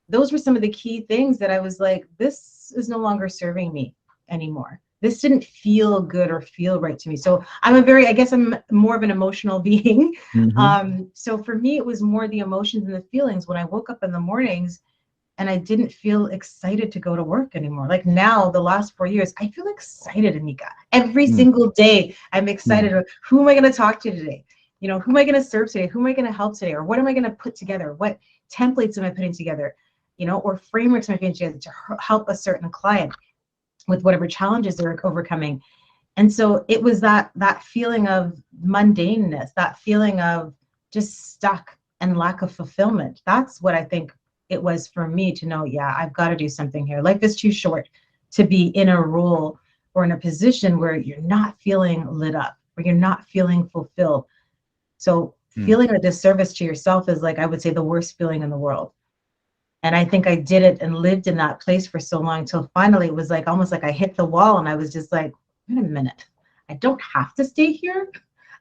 those were some of the key things that I was like, this is no longer serving me anymore. This didn't feel good or feel right to me. So I guess I'm more of an emotional being. mhm, So for me, it was more the emotions and the feelings when I woke up in the mornings and I didn't feel excited to go to work anymore. Like now, the last 4 years, I feel excited, Anika. Every mm, single day, I'm mm, excited. Who am I going to talk to today? Who am I going to serve today? Who am I going to help today? Or what am I going to put together? What templates am I putting together? Or frameworks am I putting together to help a certain client with whatever challenges they're overcoming. And so it was that feeling of mundaneness, that feeling of just stuck and lack of fulfillment. That's what I think it was for me to know, yeah, I've got to do something here. Life is too short to be in a role or in a position where you're not feeling lit up, where you're not feeling fulfilled. So mm. feeling a disservice to yourself is, like, I would say, the worst feeling in the world. And I think I did it and lived in that place for so long until finally it was like almost like I hit the wall and I was just like, wait a minute, I don't have to stay here.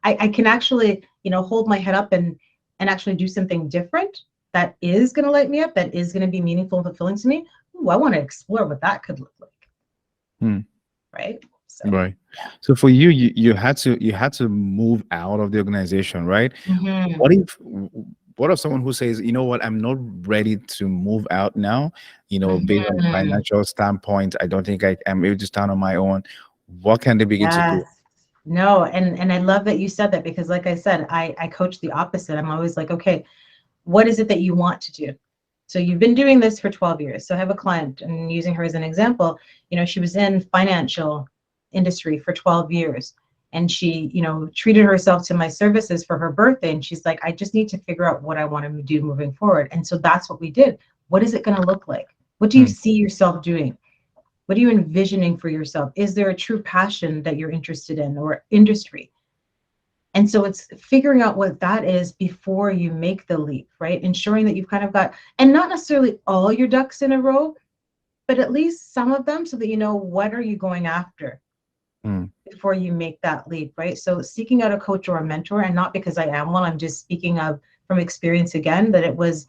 I can actually, hold my head up and actually do something different that is going to light me up, that is going to be meaningful and fulfilling to me. Ooh, I want to explore what that could look like. Mm. Right. So, Right. So for you, you had to move out of the organization, right? mhm. What if what if someone who says, you know what, I'm not ready to move out now, based on a Mhm. financial standpoint, I don't think I'm able to stand on my own. What can they begin to do? Yes. No, and I love that you said that, because like I said, I coach the opposite. I'm always like, okay, what is it that you want to do? So you've been doing this for 12 years. So I have a client, and using her as an example, she was in financial industry for 12 years, and she, treated herself to my services for her birthday. And she's like, I just need to figure out what I want to do moving forward. And so that's what we did. What is it going to look like? What do you Hmm. see yourself doing? What are you envisioning for yourself? Is there a true passion that you're interested in, or industry? And so it's figuring out what that is before you make the leap, right? Ensuring that you've kind of got, and not necessarily all your ducks in a row, but at least some of them, so that you know what are you going after Hmm. before you make that leap, right? So seeking out a coach or a mentor, and not because I am one, I'm just speaking of from experience again, that it was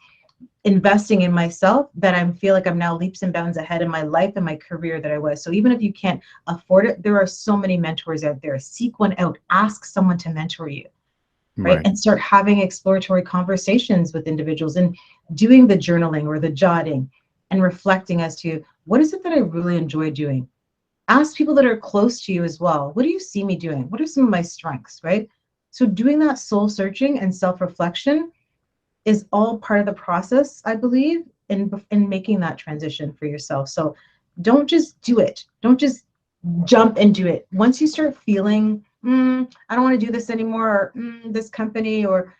investing in myself that I feel like I'm now leaps and bounds ahead in my life and my career that I was. So even if you can't afford it, there are so many mentors out there. Seek one out, ask someone to mentor you, right? Right. And start having exploratory conversations with individuals and doing the journaling or the jotting and reflecting as to what is it that I really enjoy doing. Ask people that are close to you as well. What do you see me doing? What are some of my strengths, right? So doing that soul searching and self-reflection is all part of the process, I believe, in making that transition for yourself. So don't just do it. Don't just jump into it. Once you start feeling, I don't want to do this anymore, or this company, or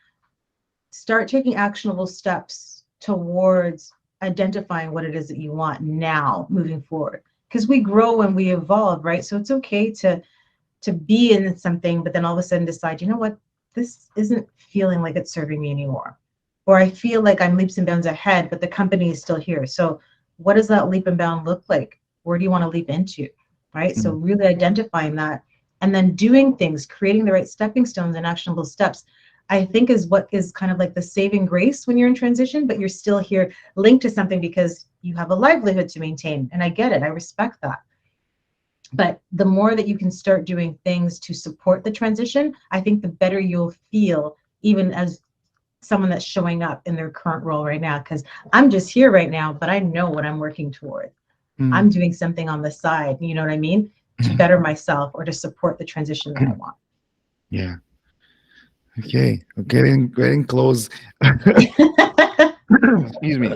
start taking actionable steps towards identifying what it is that you want now moving forward. Because we grow and we evolve, right? So it's okay to be in something, but then all of a sudden decide, you know what, this isn't feeling like it's serving me anymore. Or I feel like I'm leaps and bounds ahead, but the company is still here. So what does that leap and bound look like? Where do you want to leap into? Right? So Hmm. really identifying that, and then doing things, creating the right stepping stones and actionable steps. I think is what is kind of like the saving grace when you're in transition, but you're still here linked to something because you have a livelihood to maintain. And I get it. I respect that. But the more that you can start doing things to support the transition, I think the better you'll feel, even as someone that's showing up in their current role right now. Because I'm just here right now, but I know what I'm working toward. I'm doing something on the side, you know what I mean? To better myself or to support the transition that I want. Yeah. Okay. We're getting close. Excuse me.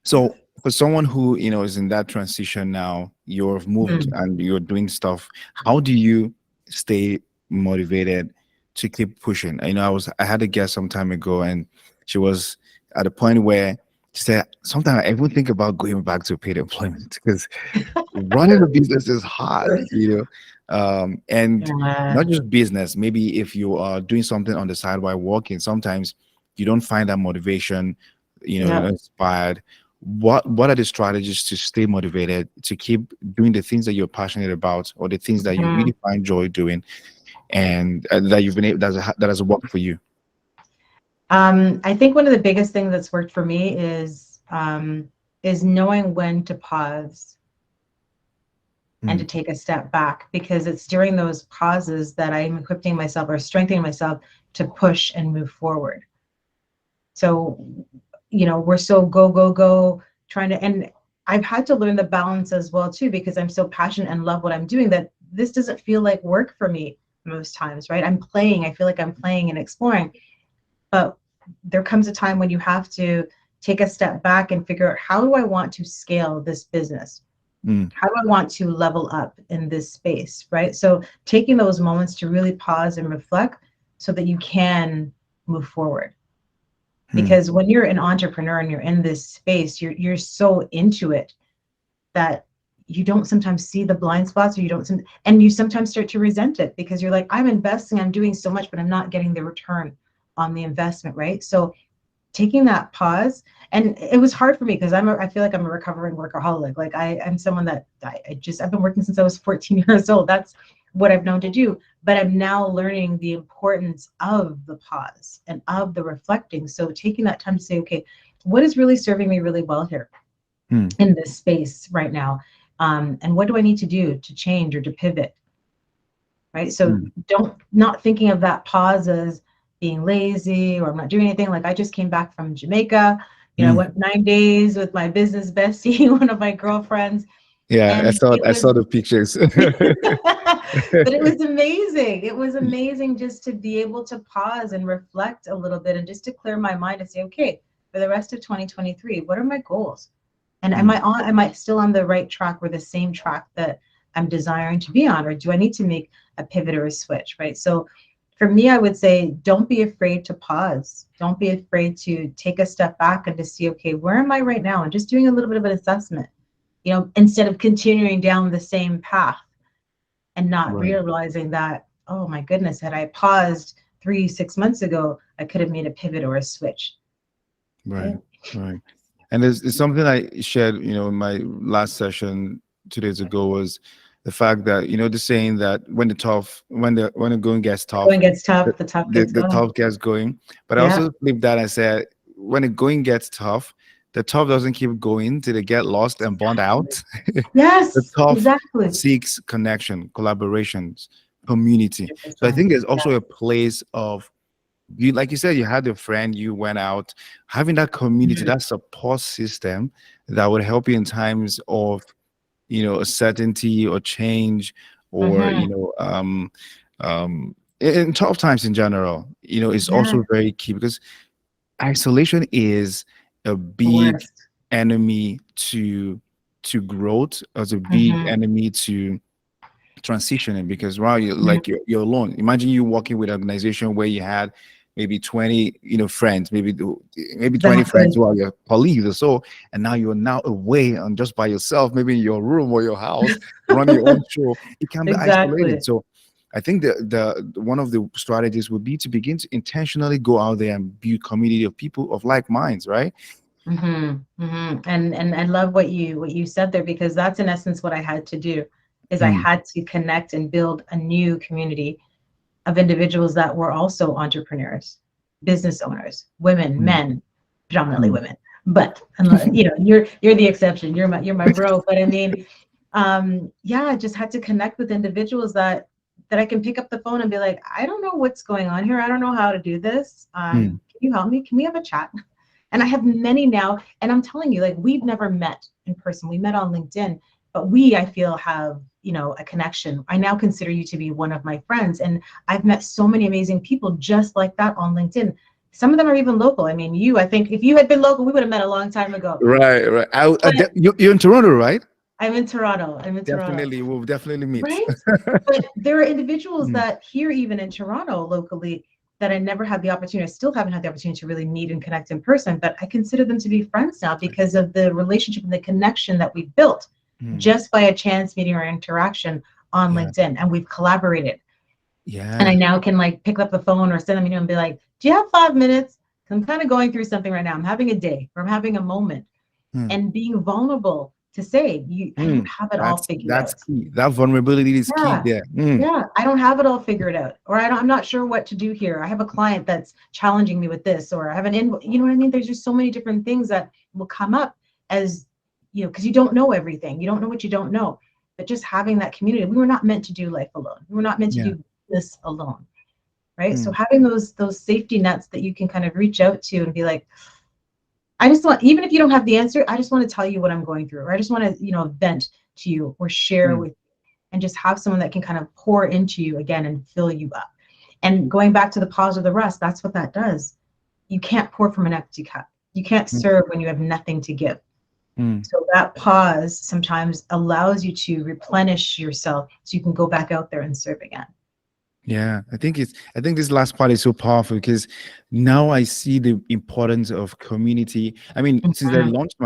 So for someone who, is in that transition now, you've moved and you're doing stuff, how do you stay motivated to keep pushing? I had a guest some time ago, and she was at a point where she said, sometimes I even think about going back to paid employment because running a business is hard, and Yeah. not just business. Maybe if you are doing something on the side while working, sometimes you don't find that motivation, you're Yeah. not inspired. What are the strategies to stay motivated, to keep doing the things that you're passionate about, or the things that you really find joy doing, and that you've been able, that has worked for you? I think one of the biggest things that's worked for me is knowing when to pause and to take a step back, because it's during those pauses that I'm equipping myself or strengthening myself to push and move forward. So, we're so go, go, go trying to, and I've had to learn the balance as well too, because I'm so passionate and love what I'm doing that this doesn't feel like work for me most times, right? I feel like I'm playing and exploring, but there comes a time when you have to take a step back and figure out, how do I want to scale this business? How do I want to level up in this space, right? So taking those moments to really pause and reflect so that you can move forward. Because when you're an entrepreneur and you're in this space, you're so into it that you don't sometimes see the blind spots, or and you sometimes start to resent it because you're like, I'm investing, I'm doing so much, but I'm not getting the return on the investment, right? So taking that pause, and it was hard for me because I feel like I'm a recovering workaholic. Like I'm someone that I've been working since I was 14 years old. That's what I've known to do. But I'm now learning the importance of the pause and of the reflecting. So taking that time to say, okay, what is really serving me really well here in this space right now? And what do I need to do to change or to pivot? Right. So not thinking of that pause as being lazy or I'm not doing anything. Like I just came back from Jamaica. I went 9 days with my business bestie, one of my girlfriends. Yeah, And I saw the pictures. but it was amazing. It was amazing just to be able to pause and reflect a little bit and just to clear my mind and say, okay, for the rest of 2023, what are my goals? And am I still on the right track, or the same track that I'm desiring to be on, or do I need to make a pivot or a switch, right? So for me, I would say, don't be afraid to pause. Don't be afraid to take a step back and to see, okay, where am I right now? And just doing a little bit of an assessment, instead of continuing down the same path and not Right. realizing that, oh my goodness, had I paused 6 months ago, I could have made a pivot or a switch. Right. Right. And there's something I shared, in my last session 2 days ago, was the fact that, the saying that when the going gets tough, Going gets the, tough, the tough gets the going. tough gets going. But I Yeah. also flipped that. I said, when the going gets tough, the tough doesn't keep going till they get lost and burned out. The Yes, tough exactly. seeks connection, collaborations, community. So I 100%. think there's Yeah. also a place of, you, like you said, you had a friend, you went out, having that community, that support system that would help you in times of, uncertainty or change, or in tough times in general, is Yeah. also very key, because isolation is a The big worst. enemy to growth, as a big Mhm. enemy to transitioning, because while you're Mhm. like you're alone. Imagine you working with an organization where you had maybe 20 friends, maybe 20 friends Exactly. who are your colleagues or so, and now you're now away and just by yourself, maybe in your room or your house, running your own show. It can be isolated. Exactly. So I think the one of the strategies would be to begin to intentionally go out there and build community of people of like minds, right? And I love what you said there, because that's in essence what I had to do, is I Mm, had to connect and build a new community of individuals that were also entrepreneurs, business owners, women, Mm. men, predominantly Mm. women. But you know, you're the exception. You're my bro. But I mean, yeah, I just had to connect with individuals that I can pick up the phone and be like, I don't know what's going on here. I don't know how to do this. Mm. Can you help me? Can we have a chat? And I have many now. And I'm telling you, like, we've never met in person. We met on LinkedIn, but I feel, have, a connection. I now consider you to be one of my friends. And I've met so many amazing people just like that on LinkedIn. Some of them are even local. I mean, I think if you had been local, we would have met a long time ago. Right, right. But You're in Toronto, right? I'm in Toronto. Definitely, we'll definitely meet. Right? But there are individuals Mm. that here, even in Toronto locally, that I never had the opportunity, I still haven't had the opportunity to really meet and connect in person, but I consider them to be friends now because of the relationship and the connection that we built Mm. just by a chance meeting or interaction on Yeah, LinkedIn. And we've collaborated. And I yeah. now can like pick up the phone or send them an email and be like, do you have 5 minutes? I'm kind of going through something right now. I'm having a day or I'm having a moment, Mm. and being vulnerable to say, I don't Mm. have it all figured That's out. key. That vulnerability is key Yeah. there. Mm. Yeah, I don't have it all figured out, or I'm not sure what to do here. I have a client that's challenging me with this, or I have you know what I mean? There's just so many different things that will come up as, because you don't know everything. You don't know what you don't know. But just having that community, we were not meant to do life alone. We were not meant to Yeah. do this alone, right? So Mm. having those safety nets that you can kind of reach out to and be like, I just want, even if you don't have the answer, I just want to tell you what I'm going through, or I just want to, vent to you or share Mm. with, and just have someone that can kind of pour into you again and fill you up. And going back to the pause or the rest, that's what that does. You can't pour from an empty cup. You can't Mm. serve when you have nothing to give. Mm. So that pause sometimes allows you to replenish yourself so you can go back out there and serve again. Yeah, I think this last part is so powerful because now I see the importance of community. I mean, since I Mhm. launched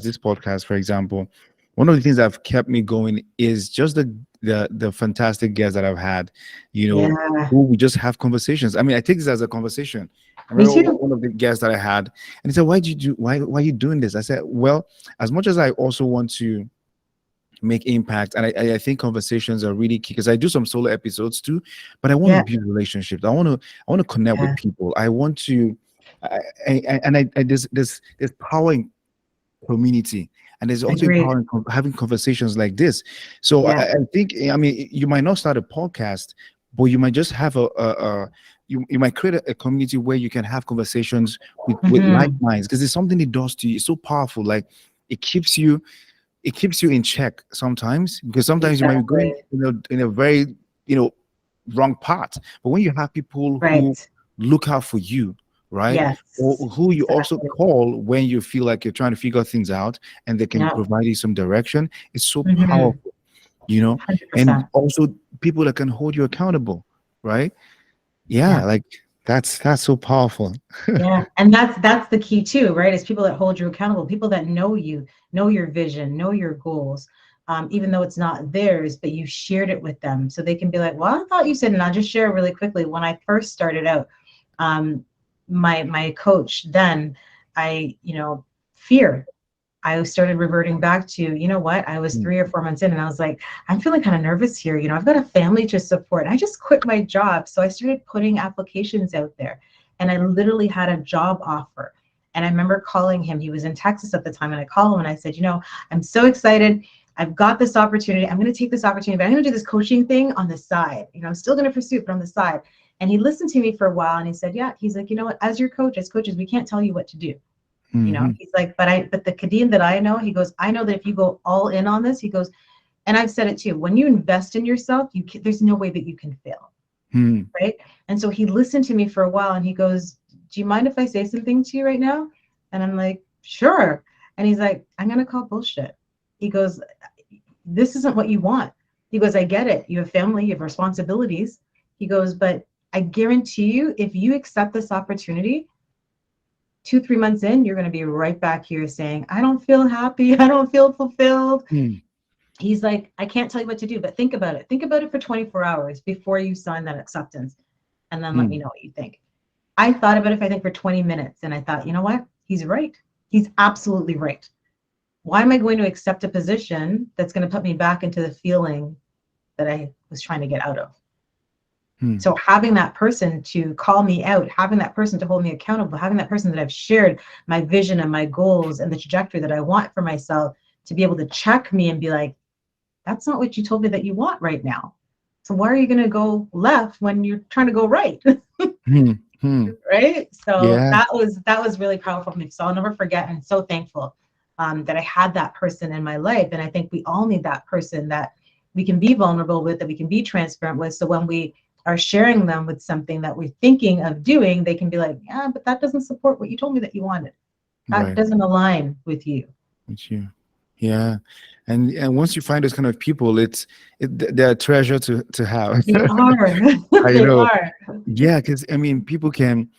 this podcast, for example, one of the things that have kept me going is just the fantastic guests that I've had, Yeah, who we just have conversations. I mean, I take this as a conversation. I me remember too. one of the guests that I had, and he said, why are you doing this? I said, well, as much as I also want to make impact, and I think conversations are really key because I do some solo episodes too, but I want to Yeah, build relationships. I want to connect with yeah, people. I want to there's power in community, and there's also agreed. power in having conversations like this. So Yeah. I think, I mean, you might not start a podcast, but you might just have you might create a community where you can have conversations with like Hmm. minds, because it's something it does to you. It's so powerful. Like, it keeps you it keeps you in check sometimes, because sometimes you might be Exactly. going in a very wrong path. But when you have people who Right. look out for you, right, or Yes. who you also Exactly. call when you feel like you're trying to figure things out, and they can Yeah. provide you some direction, it's so Hmm. powerful, you know. And 100%. also people that can hold you accountable, right? Yeah, Yeah. like that's so powerful. Yeah. And that's the key too, right? Is people that hold you accountable, people that know you, know your vision, know your goals, even though it's not theirs, but you shared it with them. So they can be like, well, I thought you said, and I'll just share really quickly. When I first started out, um, my coach then, fear. I started reverting back to, you know what, I was Mm. 3 or 4 months in and I was like, I'm feeling kind of nervous here. I've got a family to support. I just quit my job. So I started putting applications out there, and I literally had a job offer. And I remember calling him. He was in Texas at the time. And I called him and I said, I'm so excited. I've got this opportunity. I'm going to take this opportunity, but I'm going to do this coaching thing on the side. I'm still going to pursue it, but on the side. And he listened to me for a while and he said, yeah, he's like, you know what, as your coach, as coaches, we can't tell you what to do. Mhm. He's like, but the Kadine that I know, he goes, I know that if you go all in on this, he goes, and I've said it too, when you invest in yourself, there's no way that you can fail, Mm. right? And so he listened to me for a while and he goes, do you mind if I say something to you right now? And I'm like, sure. And he's like, I'm going to call bullshit. He goes, this isn't what you want. He goes, I get it. You have family, you have responsibilities. He goes, but I guarantee you, if you accept this opportunity, 2, 3 months in, you're going to be right back here saying, I don't feel happy. I don't feel fulfilled. Mm. He's like, I can't tell you what to do, but think about it. Think about it for 24 hours before you sign that acceptance. And then let me Mm. know what you think. I thought about it, I think, for 20 minutes. And I thought, you know what? He's right. He's absolutely right. Why am I going to accept a position that's going to put me back into the feeling that I was trying to get out of? Hmm. So having that person to call me out, having that person to hold me accountable, having that person that I've shared my vision and my goals and the trajectory that I want for myself, to be able to check me and be like, that's not what you told me that you want right now. So why are you going to go left when you're trying to go right? Hmm. Hmm. Right? So Yeah. that was really powerful for me. So I'll never forget, and so thankful that I had that person in my life. And I think we all need that person that we can be vulnerable with, that we can be transparent with. So when we are sharing them with something that we're thinking of doing, they can be like, yeah, but that doesn't support what you told me that you wanted. That Right. doesn't align with you. With you. Yeah. And once you find those kind of people, they're a treasure to have. They are. I They know. are. Yeah, because I mean, people can,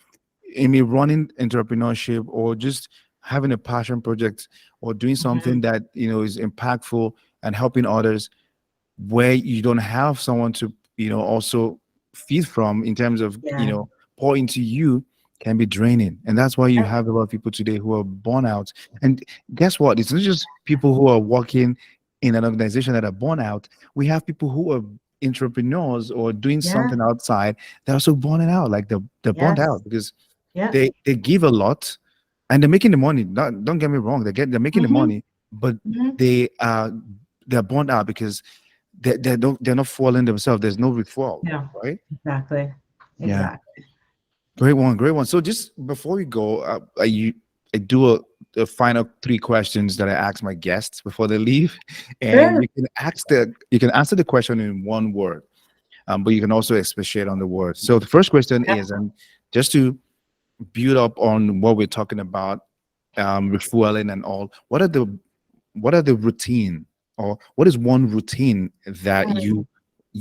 I mean, running entrepreneurship or just having a passion project or doing something Mhm. that is impactful and helping others, where you don't have someone to also feed from in terms of Yeah. pour into you, can be draining. And that's why you Yeah. have a lot of people today who are burnt out. And guess what, it's not just people who are working in an organization that are burnt out. We have people who are entrepreneurs or doing Yeah. something outside that are also burning out, like they're burnt Yes. out because Yeah. they give a lot and they're making the money. Don't get me wrong, they're making the Hmm. money, but Hmm. they are they're burnt out because they're not fueling themselves. There's no refuel, Yeah. right? Exactly. Yeah, Exactly. great one, great one. So just before we go, I do a final three questions that I ask my guests before they leave, and Sure. you can answer the question in one word, but you can also expatiate on the word. So the first question Yeah. is, and just to build up on what we're talking about, refueling and all, what are the routine, or what is one routine that you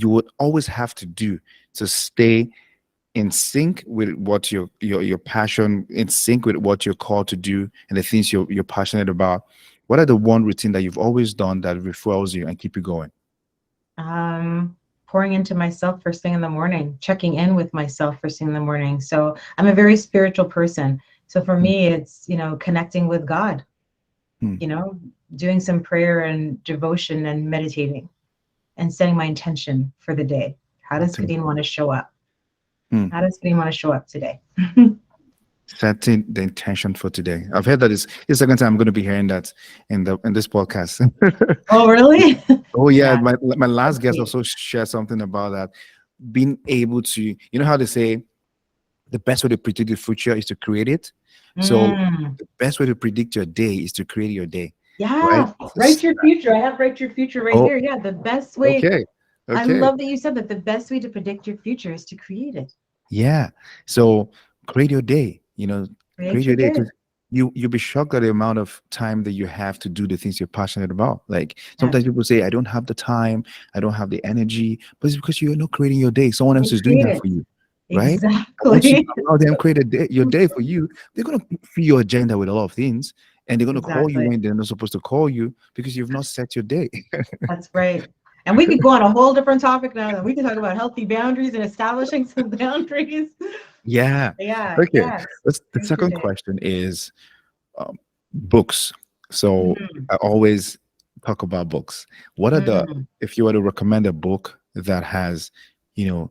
would always have to do to stay in sync with what your passion, in sync with what you're called to do and the things you're passionate about? What are the one routine that you've always done that refuels you and keep you going? um, Pouring into myself first thing in the morning, checking in with myself first thing in the morning. So I'm a very spiritual person. So for Hmm. me, it's, connecting with God, Hmm. you know, doing some prayer and devotion and meditating and setting my intention for the day. How does Kadine want to show up? Hmm. How does Kadine want to show up today? Setting the intention for today. I've heard that it's the second time I'm going to be hearing that in this podcast. Oh, really? Oh yeah, Yeah, my last that's guest deep. also shared something about that. Being able to, how they say the best way to predict the future is to create it. So Mm, the best way to predict your day is to create your day, right? yeah, write your future. I have write your future right Oh, here. Yeah, the best way. okay, I okay, love that you said that the best way to predict your future is to create it. yeah. So create your day. Create Create your your day, day. because you'll be shocked at the amount of time that you have to do the things you're passionate about. Like Yeah, sometimes people say, I don't have the time, I don't have the energy, but it's because you're not creating your day. Someone else you is doing create that it. for you, right? And once you Exactly. allow them create your day for you, they're gonna fill your agenda with a lot of things, and they're gonna call you Exactly. when they're not supposed to call you because you've not set your day. That's right. And we could go on a whole different topic now. That we can talk about healthy boundaries and establishing some boundaries. Yeah. Yeah, Okay. yes. The Create your second day. question is books. So Mhm. I always talk about books. What are Mm, if you were to recommend a book that has, you know,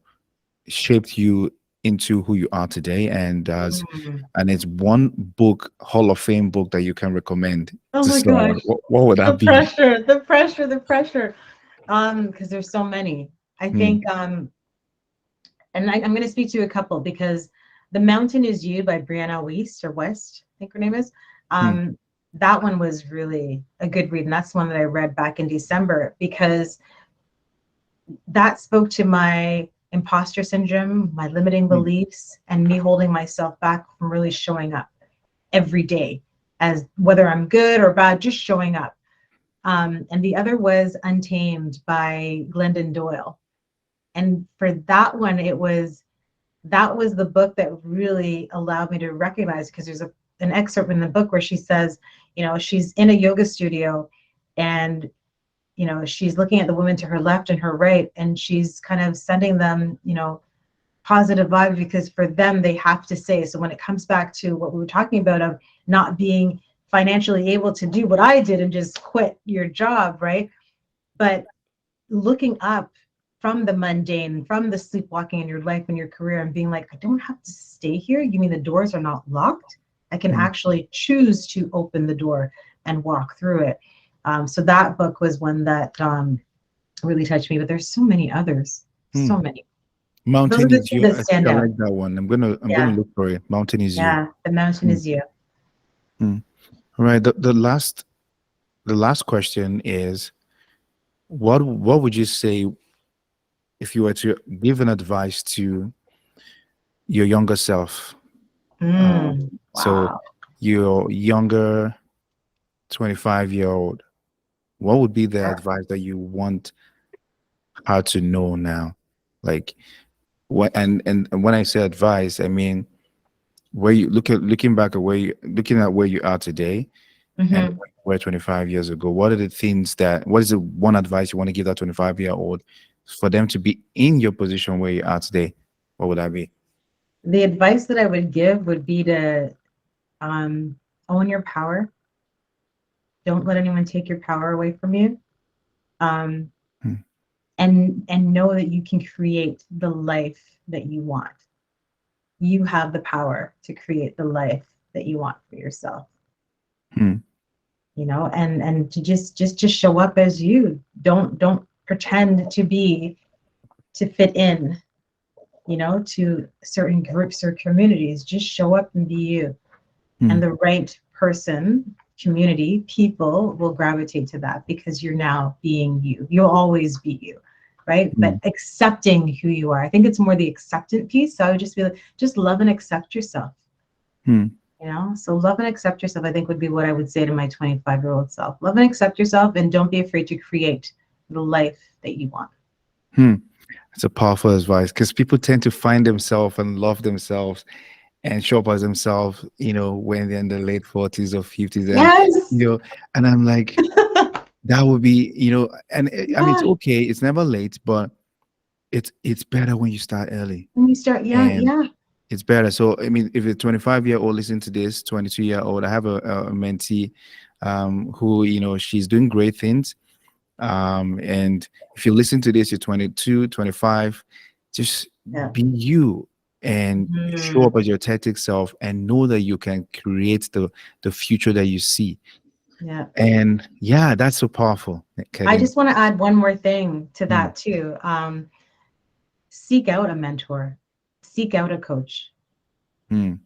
shaped you into who you are today, mm. and it's one book, Hall of Fame book that you can recommend Oh to my someone, gosh. what would The that be? pressure, the pressure, the pressure. Because there's so many. I Hmm. think and I'm going to speak to a couple because The Mountain Is You by Brianna Wiest or West, I think her name is. Hmm. That one was really a good read. And that's one that I read back in December because that spoke to my imposter syndrome, my limiting Hmm. beliefs, and me holding myself back from really showing up every day as whether I'm good or bad, just showing up. And the other was Untamed by Glendon Doyle. And for that one, that was the book that really allowed me to recognize, because there's an excerpt in the book where she says, she's in a yoga studio and, she's looking at the women to her left and her right, and she's kind of sending them, positive vibes because for them, they have to say. So when it comes back to what we were talking about of not being financially able to do what I did and just quit your job, right? But looking up from the mundane, from the sleepwalking in your life and your career, and being like, I don't have to stay here. You mean the doors are not locked? I can Mm. actually choose to open the door and walk through it. So that book was one that really touched me, but there's so many others, so Mm. many. Those are Mountain the is two you. that I think stand I out. like that one. I'm gonna Yeah, look for it. Mountain is you. yeah. The mountain Mm. is you. Mm. All right. The last question is, what would you say if you were to give an advice to your younger self? So Wow. your younger 25-year-old, what would be the advice that you want her to know now? Like what and when I say advice, I mean where you looking back at looking at where you are today and Hmm. where you were 25 years ago. What is the one advice you want to give that 25-year-old for them to be in your position where you are today? What would that be? The advice that I would give would be to um, own your power. Don't let anyone take your power away from you. Um, Hmm. and know that you can create the life that you want. You have the power to create the life that you want for yourself. Hmm. And to just show up as you. Don't pretend to fit in, to certain groups or communities. Just show up and be you. Hmm. And the right person, community, people will gravitate to that because you're now being you. You'll always be you, right? Hmm. But accepting who you are. I think it's more the acceptance piece. So I would just be like, just love and accept yourself. Hmm. So love and accept yourself, I think would be what I would say to my 25-year-old self. Love and accept yourself and don't be afraid to create the life that you want. Hmm. It's a powerful advice because people tend to find themselves and love themselves and show up as themselves, when they're in the late 40s or 50s. And, Yes. and I'm like, that would be, and I mean, it's Yeah. okay. It's never late, but it's better when you start early. When you start, yeah, And yeah. it's better. So, I mean, if a 25-year-old listen to this, 22-year-old, I have a mentee who, she's doing great things. And if you listen to this, you're 22, 25, just Yeah. be you and show Mhm. up as your authentic self and know that you can create the future that you see. Yeah. And yeah, that's so powerful, I Kadine. just want to add one more thing to Mm. that too. Seek out a mentor, seek out a coach, Mm.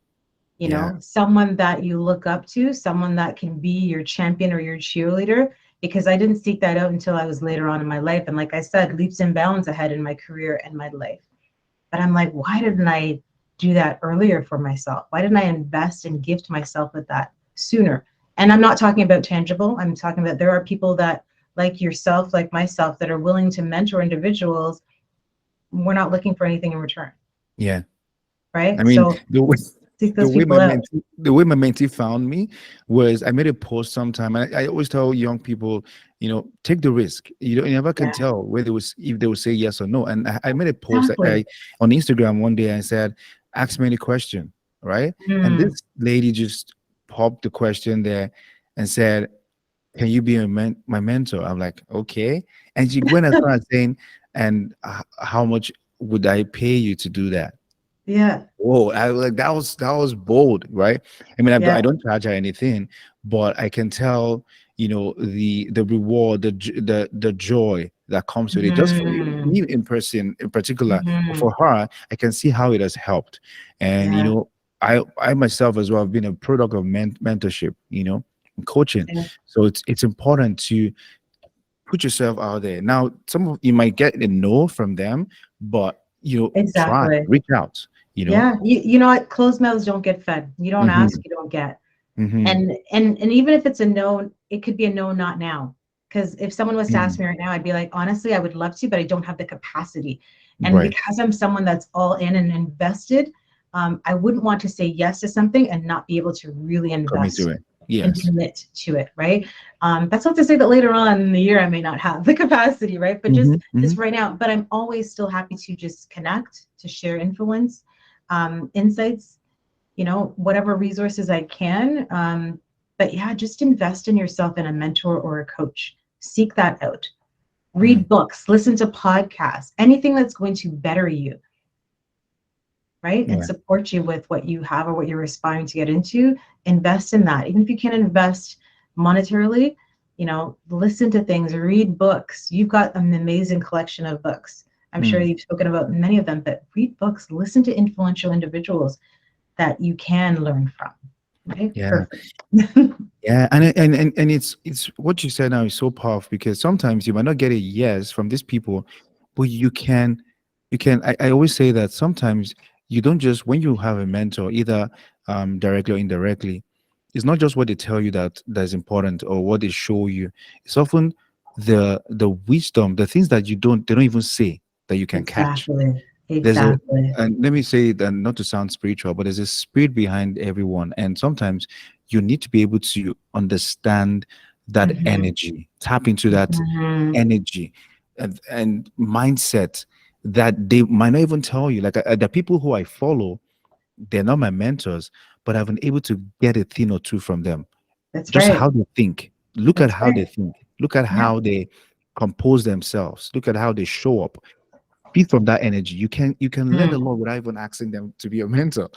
Yeah. someone that you look up to, someone that can be your champion or your cheerleader. Because I didn't seek that out until I was later on in my life. And like I said, leaps and bounds ahead in my career and my life. But I'm like, why didn't I do that earlier for myself? Why didn't I invest and gift myself with that sooner? And I'm not talking about tangible. I'm talking about there are people that, like yourself, like myself, that are willing to mentor individuals. We're not looking for anything in return, Yeah. I right? mean, So seek the those way people my out. mentee found me was I made a post sometime, and I always tell young people, take the risk. You never can Yeah, tell whether if they will say yes or no. And I made a post exactly. on Instagram one day. I said, "Ask me any question," right? And Mm, this lady just popped the question there and said, "Can you be my mentor?" I'm like, "Okay." And she went as far as saying, "And how much would I pay you to do that?" yeah, Whoa, I like that was bold, right? I mean, I yeah. don't charge her anything, but I can tell, the reward, the joy that comes with it. Just for Mm, me in person, in particular, but hmm. for her, I can see how it has helped. And Yeah, I myself as well have been a product of mentorship, and coaching. yeah, So it's important to put yourself out there. Now, some of you might get a no from them, but try, exactly. reach out. You know. Yeah, you know what? Closed mouths don't get fed. You don't ask, Hmm. you don't get. Hmm. And even if it's a no, it could be a no, not now. Because if someone was to ask Mm. me right now, I'd be like, honestly, I would love to, but I don't have the capacity. And Right. because I'm someone that's all in and invested, I wouldn't want to say yes to something and not be able to really Commit to invest it. and Yes. commit to it, right? That's not to say that later on in the year I may not have the capacity, right? But just Hmm. Hmm. just right now, but I'm always still happy to just connect, to share influence, insights, whatever resources I can. But yeah, just invest in yourself and a mentor or a coach. Seek that out. Read books, listen to podcasts, anything that's going to better you, right? And Yeah. support you with what you have or what you're aspiring to get into. Invest in that. Even if you can't invest monetarily, listen to things, read books. You've got an amazing collection of books. I'm sure you've spoken about many of them, but read books, listen to influential individuals that you can learn from. Right? Yeah. Perfect. Yeah, and it's what you said now is so powerful because sometimes you might not get a yes from these people, but you can. I always say that sometimes you don't just when you have a mentor, either directly or indirectly, it's not just what they tell you that's important or what they show you. It's often the wisdom, the things that they don't even say that you can catch. Exactly. There's a Exactly. and let me say that not to sound spiritual, but there's a spirit behind everyone, and sometimes you need to be able to understand that Mhm. energy, tap into that Mhm. energy and mindset that they might not even tell you. Like the people who I follow, they're not my mentors, but I've been able to get a thing or two from them. That's Just right. how they think. Look at That's how they right. think. Look at Yeah. how they compose themselves. Look at how they show up. Feed from that energy. You can learn a Mm. lot without even asking them to be a mentor.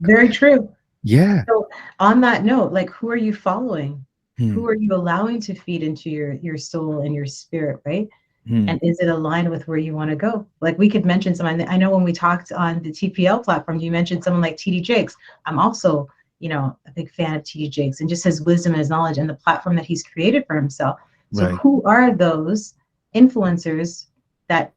Very true. Yeah. So on that note, like who are you following? Hmm. Who are you allowing to feed into your soul and your spirit, right? Hmm. And is it aligned with where you want to go? Like we could mention someone. I know when we talked on the TPL platform, you mentioned someone like TD Jakes. I'm also, a big fan of TD Jakes and just his wisdom and his knowledge and the platform that he's created for himself. So Right. who are those influencers that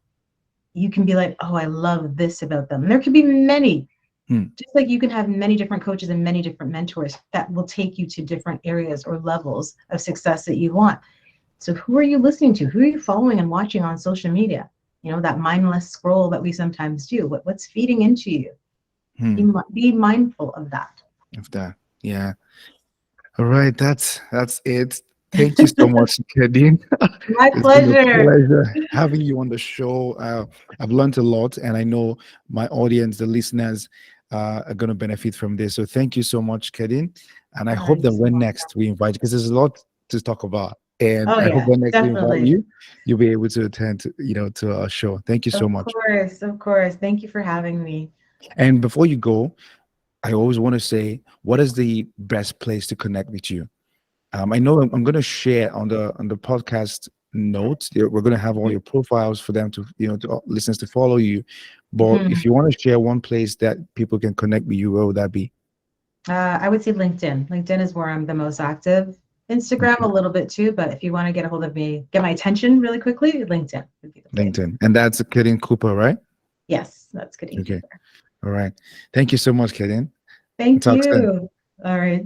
you can be like, oh, I love this about them? And there could be many, Hmm. just like you can have many different coaches and many different mentors that will take you to different areas or levels of success that you want. So who are you listening to? Who are you following and watching on social media? That mindless scroll that we sometimes do. What's feeding into you? Hmm. Be mindful of that. Of that. Yeah. All right. That's it. Thank you so much, Kadine. My It's been a pleasure. pleasure having you on the show. I've learned a lot, and I know my audience, the listeners, are going to benefit from this. So thank you so much, Kadine. And I hope You're that so when welcome. next we invite, because there's a lot to talk about, and Oh I hope yeah, when next we invite definitely. you, you'll be able to attend to our show. Thank you so Of much. course, of course. Thank you for having me. And before you go, I always want to say, what is the best place to connect with you? I know I'm going to share on the podcast notes. We're going to have all your profiles for them to to listeners to follow you. But if Mhm. you want to share one place that people can connect with you, where would that be? I would say LinkedIn. LinkedIn is where I'm the most active. Instagram a Okay, little bit too, but if you want to get a hold of me, get my attention really quickly, LinkedIn would be the place. LinkedIn, and that's Kadine Cooper, right? Yes, that's Kadine Okay, Cooper. all right. Thank you so much, Kadine. We'll Thank talk soon. you. All right.